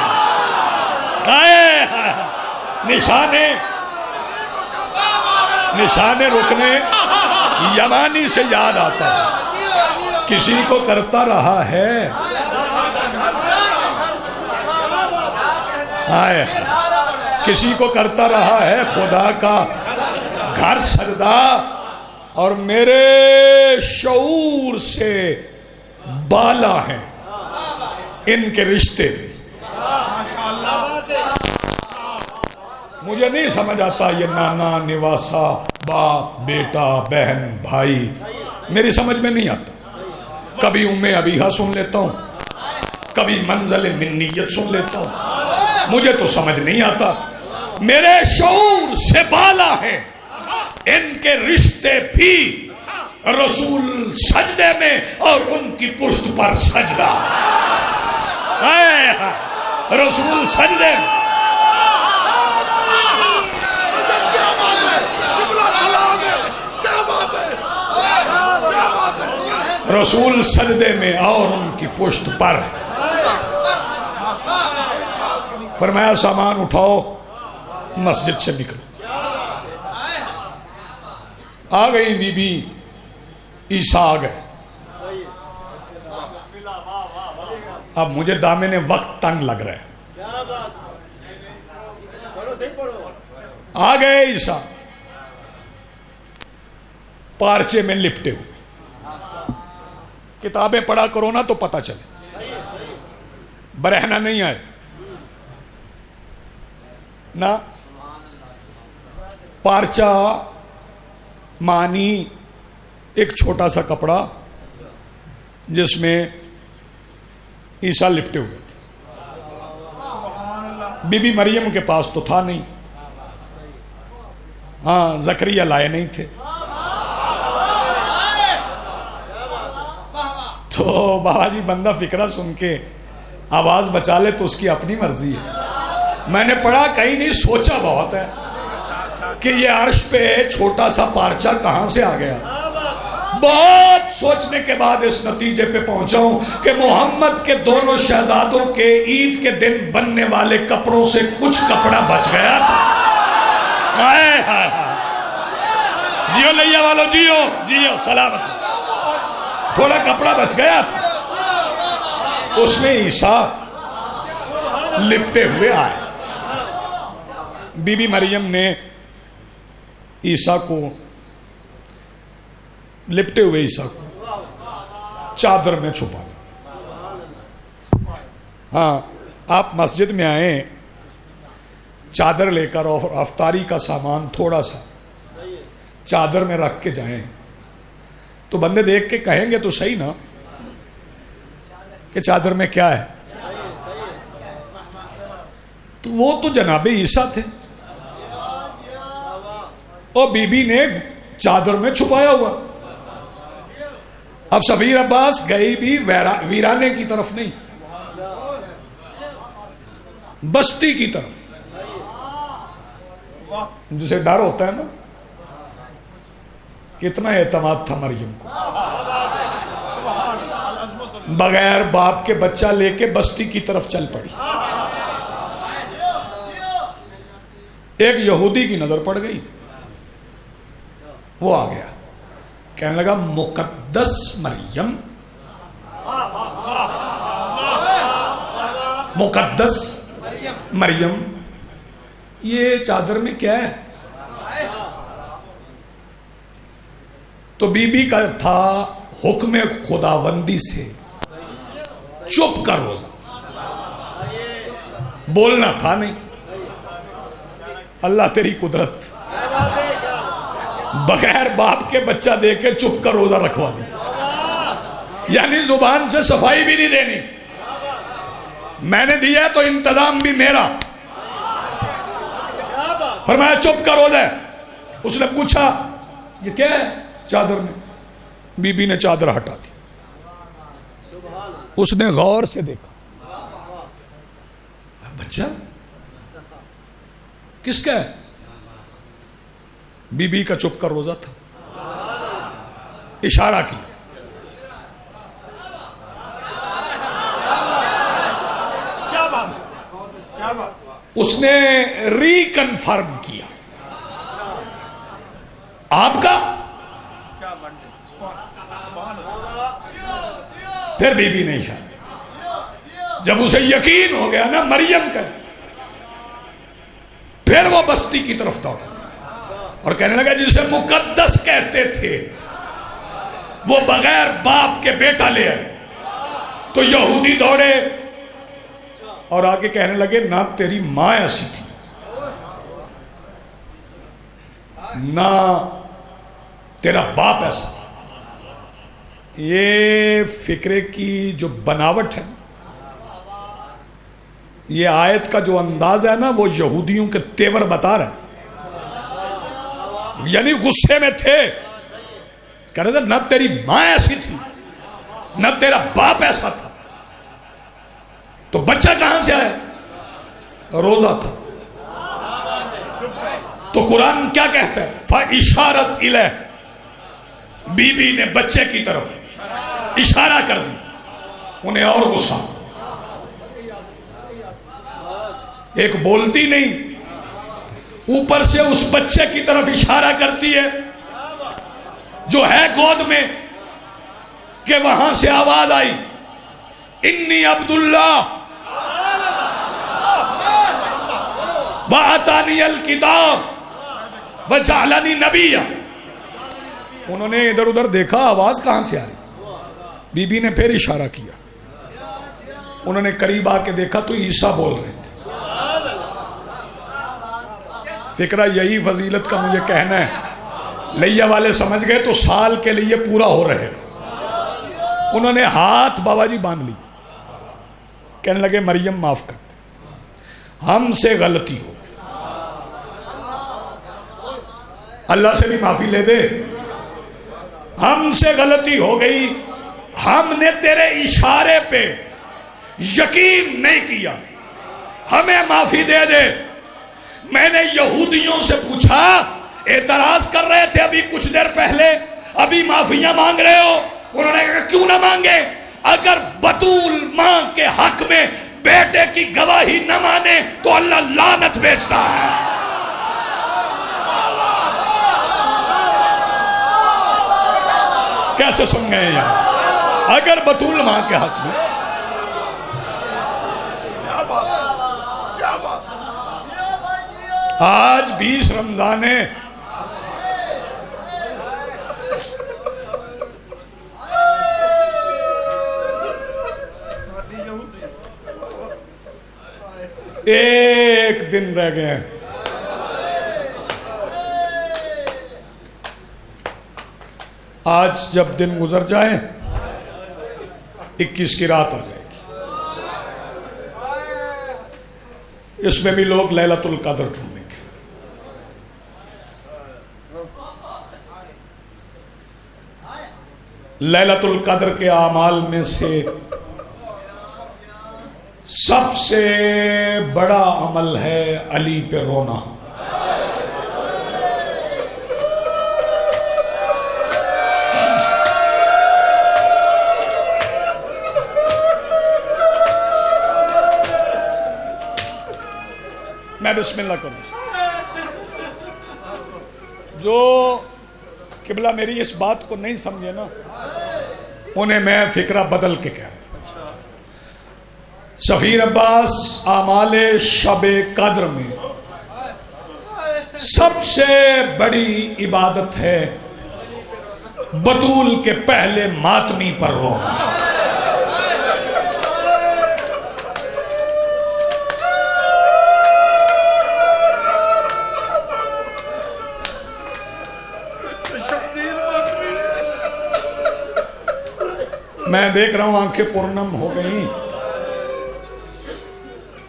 A: نشانے رکنے یمانی سے یاد آتا ہے، کسی کو کرتا رہا ہے. کسی کو کرتا رہا ہے خدا کا گھر سجدہ. اور میرے شعور سے بالا ہیں ان کے رشتے بھی. مجھے نہیں سمجھ آتا یہ نانا نواسا، باپ بیٹا بہن بھائی، میری سمجھ میں نہیں آتا. کبھی ام ابیہا سن لیتا ہوں، کبھی منزل منیت سن لیتا ہوں، مجھے تو سمجھ نہیں آتا. میرے شعور سے بالا ہے ان کے رشتے بھی. رسول سجدے میں اور ان کی پشت پر سجدہ. رسول سجدے میں، رسول سجدے میں اور ان کی پشت پر. فرمایا سامان اٹھاؤ مسجد سے نکلو. آ گئی بی بی عیسیٰ آ گئے. اب مجھے دامن وقت تنگ لگ رہا ہے. آ گئے عیسیٰ پارچے میں لپٹے ہوئے. کتابیں پڑھا کرو نا تو پتہ چلے، برہنہ نہیں آئے نا. پارچہ معنی ایک چھوٹا سا کپڑا جس میں عیسیٰ لپٹے ہوئے تھے. بی بی مریم کے پاس تو تھا نہیں، ہاں زکریہ لائے نہیں تھے. تو بابا جی بندہ فکرہ سن کے آواز بچا لے تو اس کی اپنی مرضی ہے. میں نے پڑھا کہیں نہیں، سوچا بہت ہے کہ یہ عرش پہ چھوٹا سا پارچہ کہاں سے آ گیا. بہت سوچنے کے بعد اس نتیجے پہ پہنچا ہوں کہ محمد کے دونوں شہزادوں کے عید کے دن بننے والے کپڑوں سے کچھ کپڑا بچ گیا تھا. جیو لیا والو، جیو جیو سلامت. تھوڑا کپڑا بچ گیا تھا، اس میں عیسیٰ لپٹے ہوئے آئے. بی بی مریم نے عیسیٰ کو، لپٹے ہوئے عیسیٰ کو چادر میں چھپا لیا. ہاں آپ مسجد میں آئیں، چادر لے کر اور افطاری کا سامان تھوڑا سا چادر میں رکھ کے جائیں تو بندے دیکھ کے کہیں گے تو صحیح نا کہ چادر میں کیا ہے. تو وہ تو جناب عیسیٰ تھے اور بی بی نے چادر میں چھپایا ہوا. اب سفیر عباس گئی بھی ویرانے کی طرف نہیں، بستی کی طرف، جسے ڈر ہوتا ہے نا. کتنا اعتماد تھا مریم کو، بغیر باپ کے بچہ لے کے بستی کی طرف چل پڑی. ایک یہودی کی نظر پڑ گئی، وہ آ گیا، کہنے لگا مقدس مریم، مقدس مریم، یہ چادر میں کیا ہے؟ تو بی بی کا تھا حکم خداوندی سے چپ کر روزہ، بولنا تھا نہیں. اللہ تیری قدرت، بغیر باپ کے بچہ دے کے چپ کر روزہ رکھوا دی. یعنی زبان سے صفائی بھی نہیں دینی، میں نے دیا تو انتظام بھی میرا. فرمایا چپ کر روزہ. اس نے پوچھا یہ کیا ہے چادر میں؟ بی بی نے چادر ہٹا دی. اس نے غور سے دیکھا، بچہ کس کا ہے؟ بی بی کا چپ کر روزہ تھا. اشارہ کی، اس نے ری کنفرم کیا، آپ کا؟ پھر بی بی نے اشارہ. جب اسے یقین ہو گیا نا مریم کا، پھر وہ بستی کی طرف دوڑا اور کہنے لگا جسے مقدس کہتے تھے وہ بغیر باپ کے بیٹا لے آئے. تو یہودی دوڑے اور آگے کہنے لگے نہ تیری ماں ایسی تھی نہ تیرا باپ ایسا. یہ فکرے کی جو بناوٹ ہے، یہ آیت کا جو انداز ہے نا، وہ یہودیوں کے تیور بتا رہا ہے. یعنی غصے میں تھے، کہہ رہے تھے نہ تیری ماں ایسی تھی نہ تیرا باپ ایسا تھا. تو بچہ کہاں سے آیا؟ روزہ تھا. تو قرآن کیا کہتا ہے؟ فَإِشَارَتْ إِلَيْهِ، بی بی نے بچے کی طرف اشارہ کر دی. انہیں اور غصہ، ایک بولتی نہیں، اوپر سے اس بچے کی طرف اشارہ کرتی ہے جو ہے گود میں، کہ وہاں سے آواز آئی انی عبداللہ وَآتَانِيَ الْكِتَابَ وَجَعَلَنِي نَبِيًّا. انہوں نے ادھر ادھر دیکھا، آواز کہاں سے آ رہی. بی بی نے پھر اشارہ کیا. انہوں نے قریب آ کے دیکھا تو عیسیٰ بول رہے تھے. فکرہ یہی فضیلت کا مجھے کہنا ہے، لیا والے سمجھ گئے تو سال کے لیے پورا ہو رہے. انہوں نے ہاتھ بابا جی باندھ لی، کہنے لگے مریم معاف کر دے، ہم سے غلطی ہو، اللہ سے بھی معافی لے دے. ہم سے غلطی ہو گئی، ہم نے تیرے اشارے پہ یقین نہیں کیا، ہمیں معافی دے دے. میں نے یہودیوں سے پوچھا، اعتراض کر رہے تھے ابھی کچھ دیر پہلے، ابھی معافیاں مانگ رہے ہو؟ انہوں نے کہا کیوں نہ مانگے، اگر بطول ماں کے حق میں بیٹے کی گواہی نہ مانے تو اللہ لعنت بھیجتا ہے. کیسے سن گئے یہاں؟ اگر بطول ماں کے حق میں. آج 20 رمضان ہے، ایک ایک دن رہ گئے ہیں. آج جب دن گزر جائیں 21 کی رات آ جائے گی. اس میں بھی لوگ لیلۃ القدر ڈھونڈیں گے. لیلۃ القدر کے اعمال میں سے سب سے بڑا عمل ہے علی پہ رونا. میں بسم اللہ کروں. جو قبلہ میری اس بات کو نہیں سمجھے نا انہیں میں فکرہ بدل کے کہہ رہا ہوں. سفیر عباس اعمال شب قدر میں سب سے بڑی عبادت ہے بطول کے پہلے ماتمی پر رونا. میں دیکھ رہا ہوں آنکھیں پرنم ہو گئیں،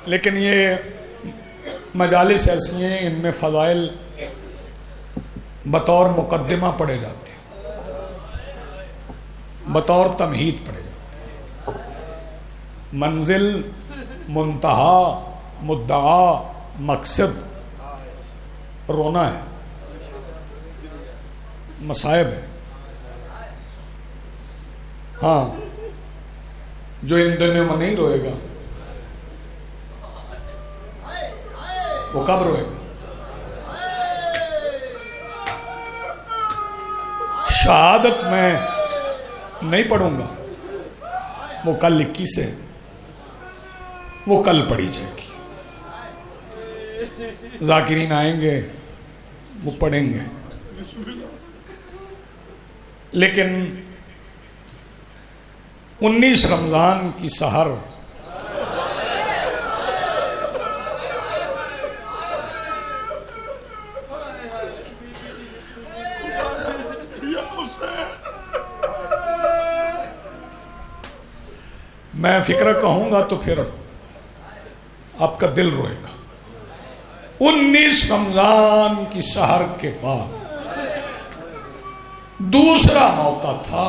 A: لیکن یہ مجالس ایسی ہیں ان میں فضائل بطور مقدمہ پڑھے جاتے ہیں، بطور تمہید پڑھے جاتے ہیں. منزل، منتہا، مدعا، مقصد رونا ہے، مصائب ہے. ہاں جو ان دنوں میں نہیں روئے گا وہ کب روئے گا؟ شہادت میں نہیں پڑھوں گا، وہ کل 21 ہے، وہ کل پڑھی جائے گی. ذاکرین آئیں گے وہ پڑھیں گے، لیکن 19 رمضان کی سحر میں فکرہ کہوں گا تو پھر آپ کا دل روئے گا. 19 رمضان کی سحر کے بعد دوسرا موقع تھا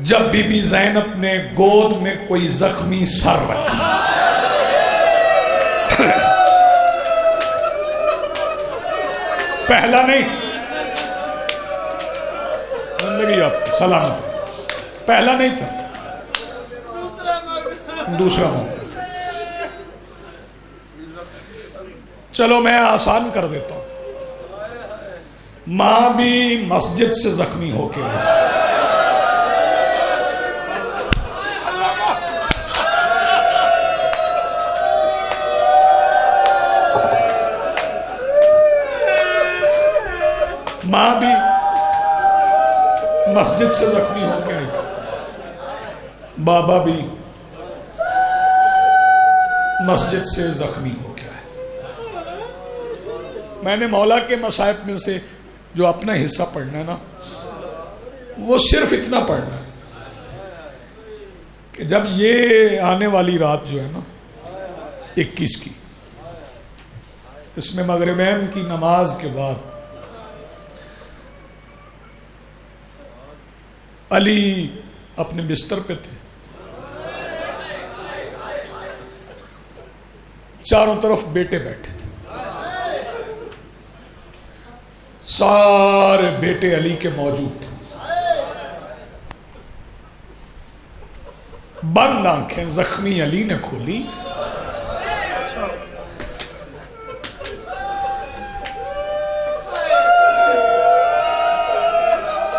A: جب بی بی زینب نے گود میں کوئی زخمی سر رکھا. پہلا نہیں، زندگی آپ کی سلامت، پہلا نہیں تھا، دوسرا موقع تھا. چلو میں آسان کر دیتا ہوں. ماں بھی مسجد سے زخمی ہو کے آئی. ماں بھی مسجد سے زخمی ہو گئے، بابا بھی مسجد سے زخمی ہو گیا ہے. میں نے مولا کے مصائب میں سے جو اپنا حصہ پڑھنا ہے نا وہ صرف اتنا پڑھنا ہے کہ جب یہ آنے والی رات جو ہے نا 21 کی، اس میں مغربین کی نماز کے بعد علی اپنے بستر پہ تھے، چاروں طرف بیٹے بیٹھے تھے، سارے بیٹے علی کے موجود تھے. بند آنکھیں زخمی علی نے کھولی،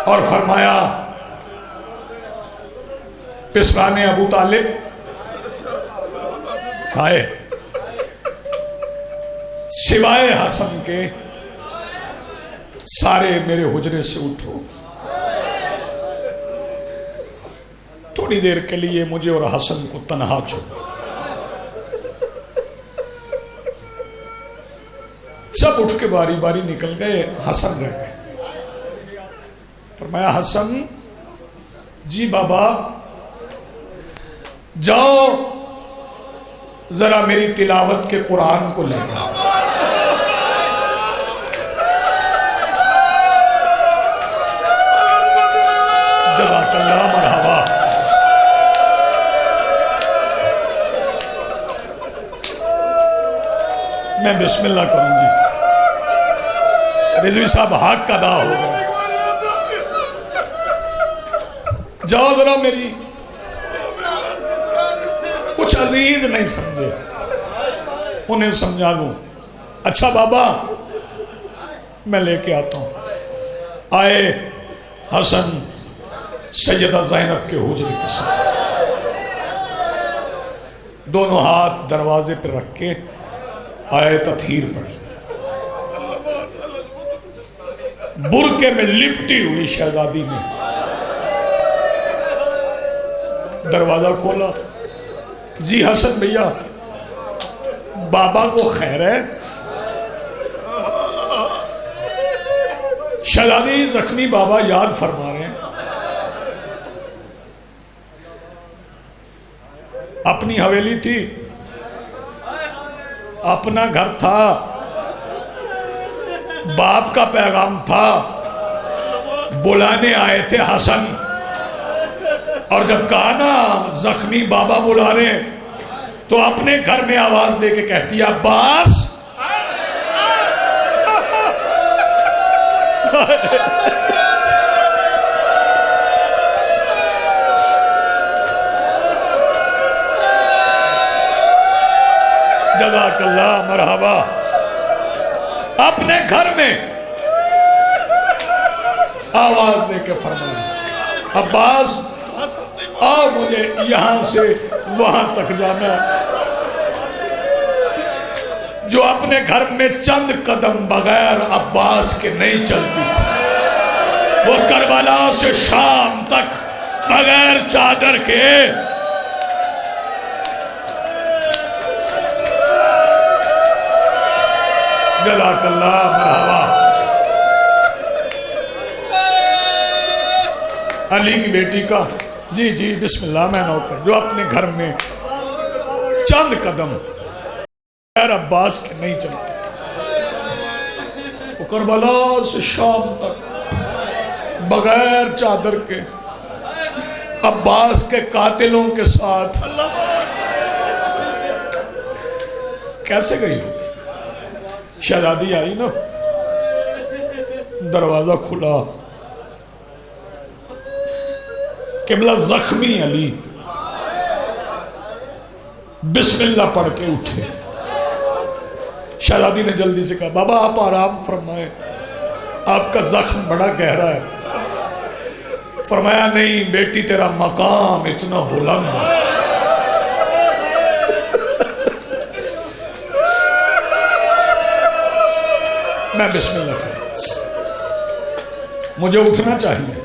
A: اور فرمایا پسرانے ابو طالب آئے، سوائے حسن کے سارے میرے حجرے سے اٹھو، تھوڑی دیر کے لیے مجھے اور حسن کو تنہا چھوڑو. سب اٹھ کے باری باری نکل گئے، حسن رہ گئے۔ فرمایا حسن جی بابا جاؤ ذرا میری تلاوت کے قرآن کو لے آؤ۔ جزاک اللہ، مرحبا۔ میں بسم اللہ کروں گی، رضوی صاحب حق ادا ہو گئے۔ جاؤ ذرا میری، کچھ عزیز نہیں سمجھے انہیں سمجھا دوں۔ اچھا بابا میں لے کے آتا ہوں۔ آئے حسن سیدہ زینب کے حجرے کے ساتھ، دونوں ہاتھ دروازے پہ رکھ کے آئے تطہیر پڑھی، برقعے میں لپٹی ہوئی شہزادی نے دروازہ کھولا۔ جی حسن بھیا بابا کو خیر ہے؟ شہزادی زخمی بابا یاد فرما رہے ہیں، اپنی حویلی تھی، اپنا گھر تھا، باپ کا پیغام تھا، بلانے آئے تھے حسن، اور جب کہا نا زخمی بابا بلا رہے تو اپنے گھر میں آواز دے کے کہتی ہے عباس۔ جزاک اللہ، مرحبا۔ اپنے گھر میں آواز دے کے فرمایا عباس آؤ مجھے یہاں سے وہاں تک جانا ہے۔ جو اپنے گھر میں چند قدم بغیر عباس کے نہیں چلتی تھی، وہ کربلا سے شام تک بغیر چادر کے جزاک اللہ، مرحبا۔ علی کی بیٹی کا جی جی بسم اللہ میں نوکر، جو اپنے گھر میں چند قدم غیر عباس کے نہیں چلتے تھے، وہ کربلا سے شام تک بغیر چادر کے عباس کے قاتلوں کے ساتھ کیسے گئی ہوگی؟ شہزادی آئی نا، دروازہ کھلا، قبلہ زخمی علی بسم اللہ پڑھ کے اٹھے۔ شہزادی نے جلدی سے کہا بابا آپ آرام فرمائیں، آپ کا زخم بڑا گہرا ہے۔ فرمایا نہیں بیٹی تیرا مقام اتنا بلند ہے۔ میں بسم اللہ کروں، مجھے اٹھنا چاہیے۔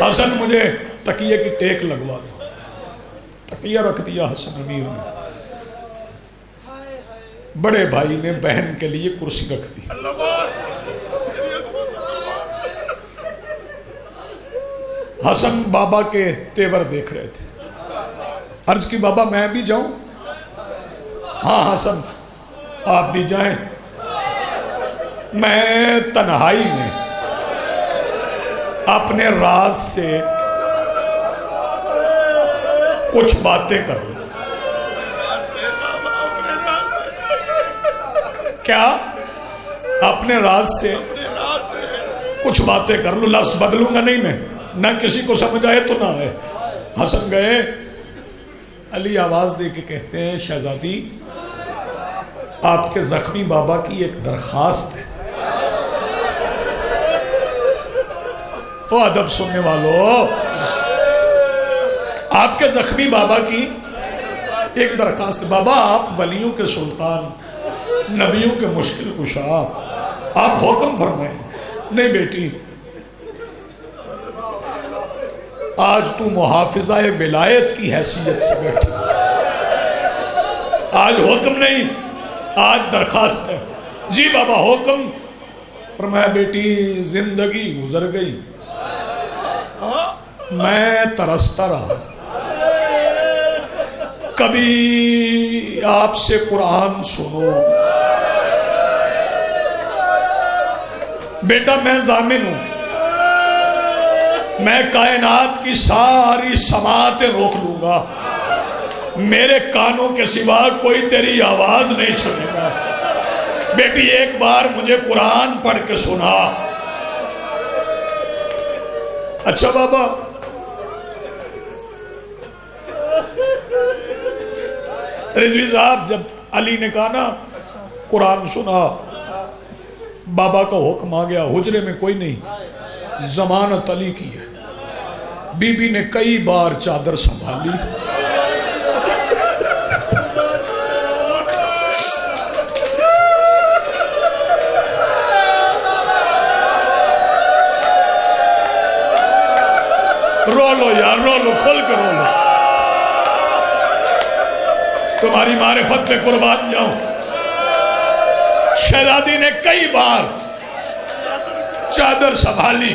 A: حسن مجھے تکیے کی ٹیک لگوا دو۔ تکیہ رکھ دیا حسن امیر نے، بڑے بھائی نے بہن کے لیے کرسی رکھ دی۔ حسن بابا کے تیور دیکھ رہے تھے، عرض کی بابا میں بھی جاؤں؟ ہاں حسن آپ بھی جائیں، میں تنہائی میں اپنے راز سے کچھ باتیں کر لوں۔ کیا؟ اپنے راز سے کچھ باتیں کر لوں، لفظ بدلوں گا نہیں میں، نہ کسی کو سمجھ آئے تو نہ آئے۔ حسن گئے، علی آواز دے کے کہتے ہیں شہزادی آپ کے زخمی بابا کی ایک درخواست ہے۔ تو ادب سننے والوں، آپ کے زخمی بابا کی ایک درخواست، بابا آپ ولیوں کے سلطان، نبیوں کے مشکل کشا، آپ حکم فرمائیں۔ نہیں بیٹی، آج تو محافظہ ولایت کی حیثیت سے بیٹھی، آج حکم نہیں، آج درخواست ہے. جی بابا حکم. فرمایا بیٹی زندگی گزر گئی، میں ترستا رہا، کبھی آپ سے قرآن سنو. بیٹا میں ضامن ہوں، میں کائنات کی ساری سماعتیں روک لوں گا، میرے کانوں کے سوا کوئی تیری آواز نہیں سنے گا. بیٹی ایک بار مجھے قرآن پڑھ کے سنا. اچھا بابا. رضوی صاحب جب علی نے کہا نا قرآن سنا، بابا کا حکم آ گیا. حجرے میں کوئی نہیں، ضمانت علی کی ہے. بی بی نے کئی بار چادر سنبھالی. رو لو یار، رو لو، کھل کے رو لو. تمہاری معرفت پہ قربان جاؤں. شہزادی نے کئی بار چادر سنبھالی.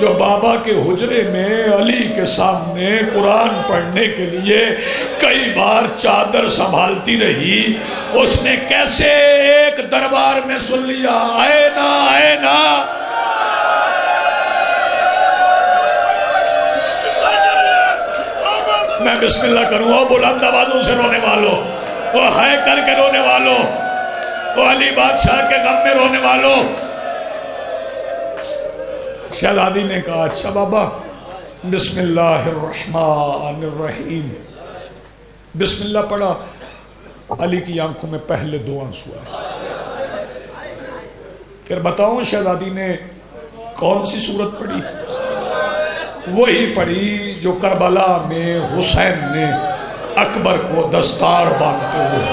A: جو بابا کے حجرے میں علی کے سامنے قرآن پڑھنے کے لیے کئی بار چادر سنبھالتی رہی، اس نے کیسے ایک دربار میں سن لیا آئے نا آئے نا. میں بسم اللہ کروں. او بلند آوازوں سے رونے والوں، او ہائے کر کے رونے والوں، او علی بادشاہ کے غم میں رونے والوں. شہزادی نے کہا اچھا بابا بسم اللہ الرحمن الرحیم. بسم اللہ پڑھا. علی کی آنکھوں میں پہلے 2 آنسو آئے. پھر بتاؤں شہزادی نے کون سی سورت پڑھی؟ وہی پڑھی جو کربلا میں حسین نے اکبر کو دستار باندھتے ہوئے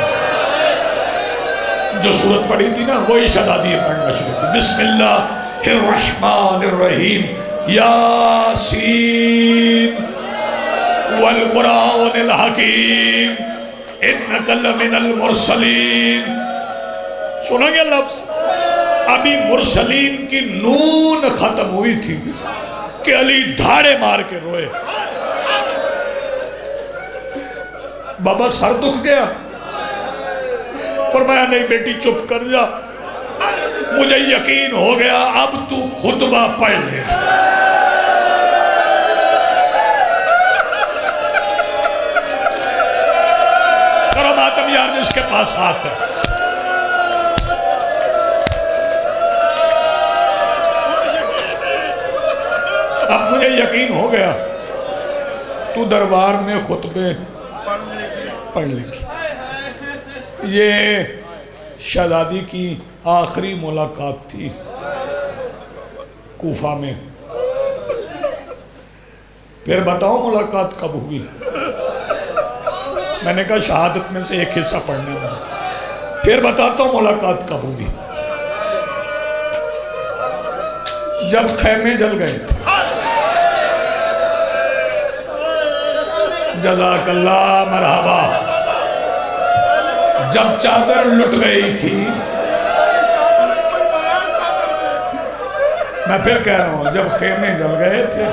A: جو سورت پڑھی تھی نا، وہی شہزادی پڑھنا شروع کی. بسم اللہ الرحمن الرحیم. یاسین والقرآن الحکیم انک لمن المرسلین. سنا گیا لفظ؟ ابھی مرسلین کی نون ختم ہوئی تھی کہ علی دھاڑے مار کے روئے. بابا سر دکھ گیا. فرمایا نہیں بیٹی چپ کر جا، مجھے یقین ہو گیا اب تو خطبہ پڑھ لے. کرو ماتم یار جس کے پاس ہاتھ ہے. اب مجھے یقین ہو گیا تو دربار میں خطبے پڑھ لے گی. یہ شہزادی کی آخری ملاقات تھی کوفہ میں. پھر بتاؤ ملاقات کب ہوئی؟ میں نے کہا شہادت میں سے ایک حصہ پڑھنے میں. پھر بتاتا ہوں ملاقات کب ہوئی. جب خیمے جل گئے تھے. جزاک اللہ مرحبا. جب چادر لٹ گئی تھی، میں پھر کہہ رہا ہوں جب خیمے جل گئے تھے،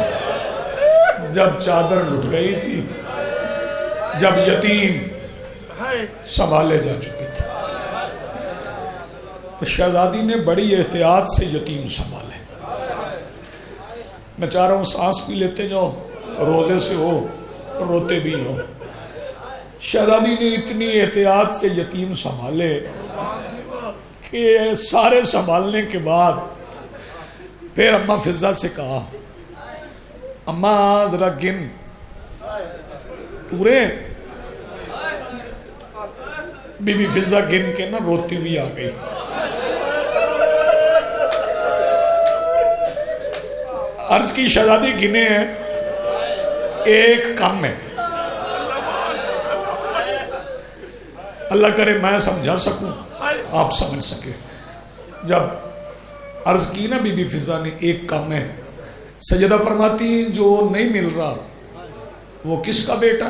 A: جب چادر لٹ گئی تھی، جب یتیم سنبھالے جا چکے تھے، تو شہزادی نے بڑی احتیاط سے یتیم سنبھالے. میں چاہ رہا ہوں سانس بھی لیتے جاؤ، روزے سے ہو روتے بھی ہو. شہزادی نے اتنی احتیاط سے یتیم سنبھالے کہ سارے سنبھالنے کے بعد پھر اماں فضہ سے کہا اماں ذرا گن پورے. بی بی فضہ گن کے نا روتی ہوئی آ گئی. عرض کی شہزادی گنے ہیں، ایک کم ہے. اللہ کرے میں سمجھا سکوں آپ سمجھ سکے. جب عرض کی نا بی بی فضہ نے ایک کم ہے، سجدہ فرماتی ہیں جو نہیں مل رہا وہ کس کا بیٹا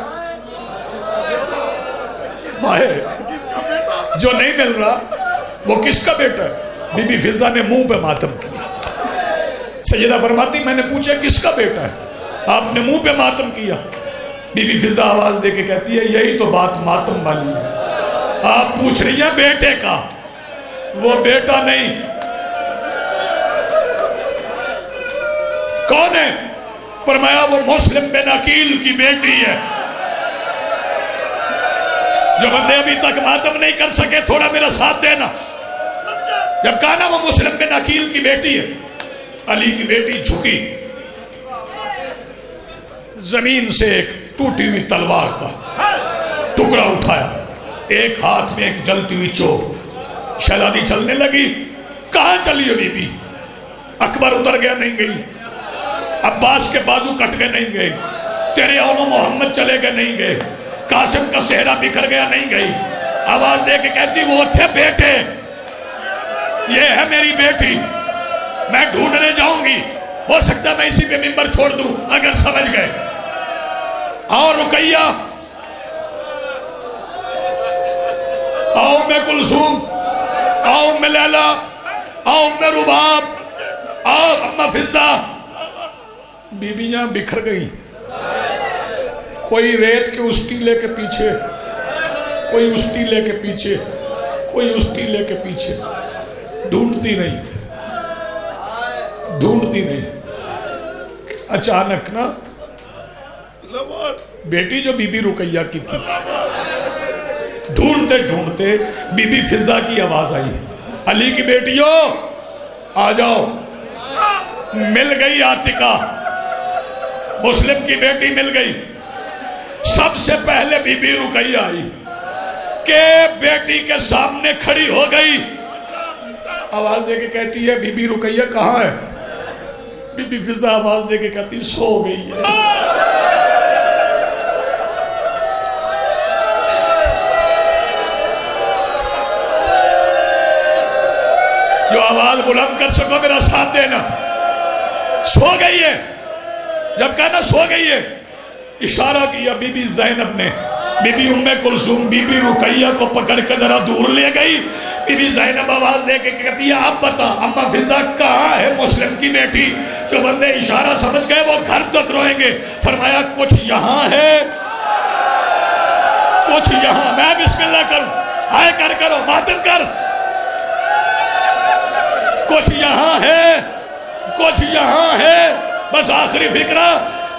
A: ہے؟ جو نہیں مل رہا وہ کس کا بیٹا ہے؟ بی بی فضہ نے منہ پہ ماتم کیا۔ سیدہ فرماتی میں نے پوچھا کس کا بیٹا ہے؟ آپ نے منہ پہ ماتم کیا۔ بی بی فضہ آواز دے کے کہتی ہے یہی تو بات ماتم والی ہے، آپ پوچھ رہی ہیں بیٹے کا، وہ بیٹا نہیں۔ کون ہے؟ فرمایا وہ مسلم بن عقیل کی بیٹی ہے۔ جو بندے ابھی تک ماتم نہیں کر سکے تھوڑا میرا ساتھ دینا۔ جب کہا نا وہ مسلم بن عقیل کی بیٹی ہے، علی کی بیٹی جھکی، زمین سے ایک ٹوٹی ہوئی تلوار کا ٹکڑا اٹھایا، ایک ہاتھ میں ایک جلتی ہوئی چوب، شہزادی چلنے لگی۔ کہاں چلی ہو بی بی؟ اکبر اتر گیا نہیں گئی، عباس کے بازو کٹ گئے نہیں گئے، تیرے اولو محمد چلے گئے نہیں گئے، قاسم کا صحرا بکھر گیا نہیں گئی۔ آواز دے کے کہتی وہ تھے بیٹے، یہ ہے میری بیٹی، میں ڈھونڈنے جاؤں گی، ہو سکتا ہے میں اسی پہ منبر چھوڑ دوں اگر سمجھ گئے۔ آؤ رقیہ، آؤ میں کلثوم، آؤ میں لیلا، آؤ میں رباب، آؤ اماں فضہ۔ بیویاں بکھر گئی، کوئی ریت کے اسٹی لے کے پیچھے، کوئی اسٹی لے کے پیچھے، کوئی اسٹی لے کے پیچھے، ڈھونڈتی نہیں، ڈھونڈتی نہیں۔ اچانک نا بیٹی جو بی بی رقیہ کی تھی، ڈھونڈتے ڈھونڈتے بی بی فضہ کی آواز آئی، علی کی بیٹیوں آ جاؤ۔ مل گئی عاتقہ، مسلم کی بیٹی مل گئی۔ سب سے پہلے بی بی رقیہ آئی کہ بیٹی کے سامنے کھڑی ہو گئی، آواز دے کے کہتی ہے بی بی رقیہ کہاں ہے؟ بی بی فضہ آواز دے کے کہتی سو گئی ہے۔ جو آواز بلند کر سکو میرا ساتھ دینا۔ سو گئی ہے، جب کہنا سو گئی ہے، اشارہ کیا بی بی زینب نے، بی بی ام کلثوم بی بی رقیہ کو پکڑ کے ذرا دور لے گئی۔ بی بی زینب آواز دے کے کہتی ہے اب بتا اماں فضہ کہاں ہے مسلم کی بیٹی؟ جو بندے اشارہ سمجھ گئے وہ گھر تک روئیں گے۔ فرمایا کچھ یہاں ہے، کچھ یہاں، میں بسم اللہ کروں، ہائے کر کرو، ماتم کر، کچھ یہاں ہے، کچھ یہاں ہے، بس آخری فکرہ،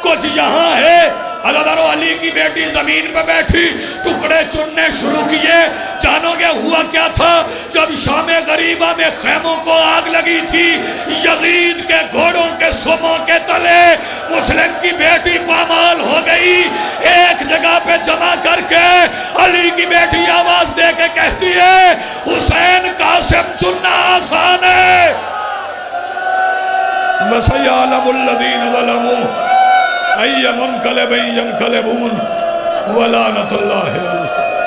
A: کچھ یہاں ہے۔ عزادارو علی کی بیٹی زمین پہ بیٹھی ٹکڑے چننے شروع کیے۔ جانو گے ہوا کیا تھا؟ جب شام غریبہ میں خیموں کو آگ لگی تھی، یزید کے گھوڑوں کے سموں کے تلے مسلم کی بیٹی پامال ہو گئی۔ ایک جگہ پہ جمع کر کے علی کی بیٹی آواز دے کے کہتی ہے حسین قاسم چننا آسان ہے، وَسَيَعْلَمُ الَّذِينَ ظَلَمُوا أَيَّ مُنْقَلَبٍ يَنْقَلِبُونَ وَلَعنَةُ اللَّهِ عَلَيْهِمْ۔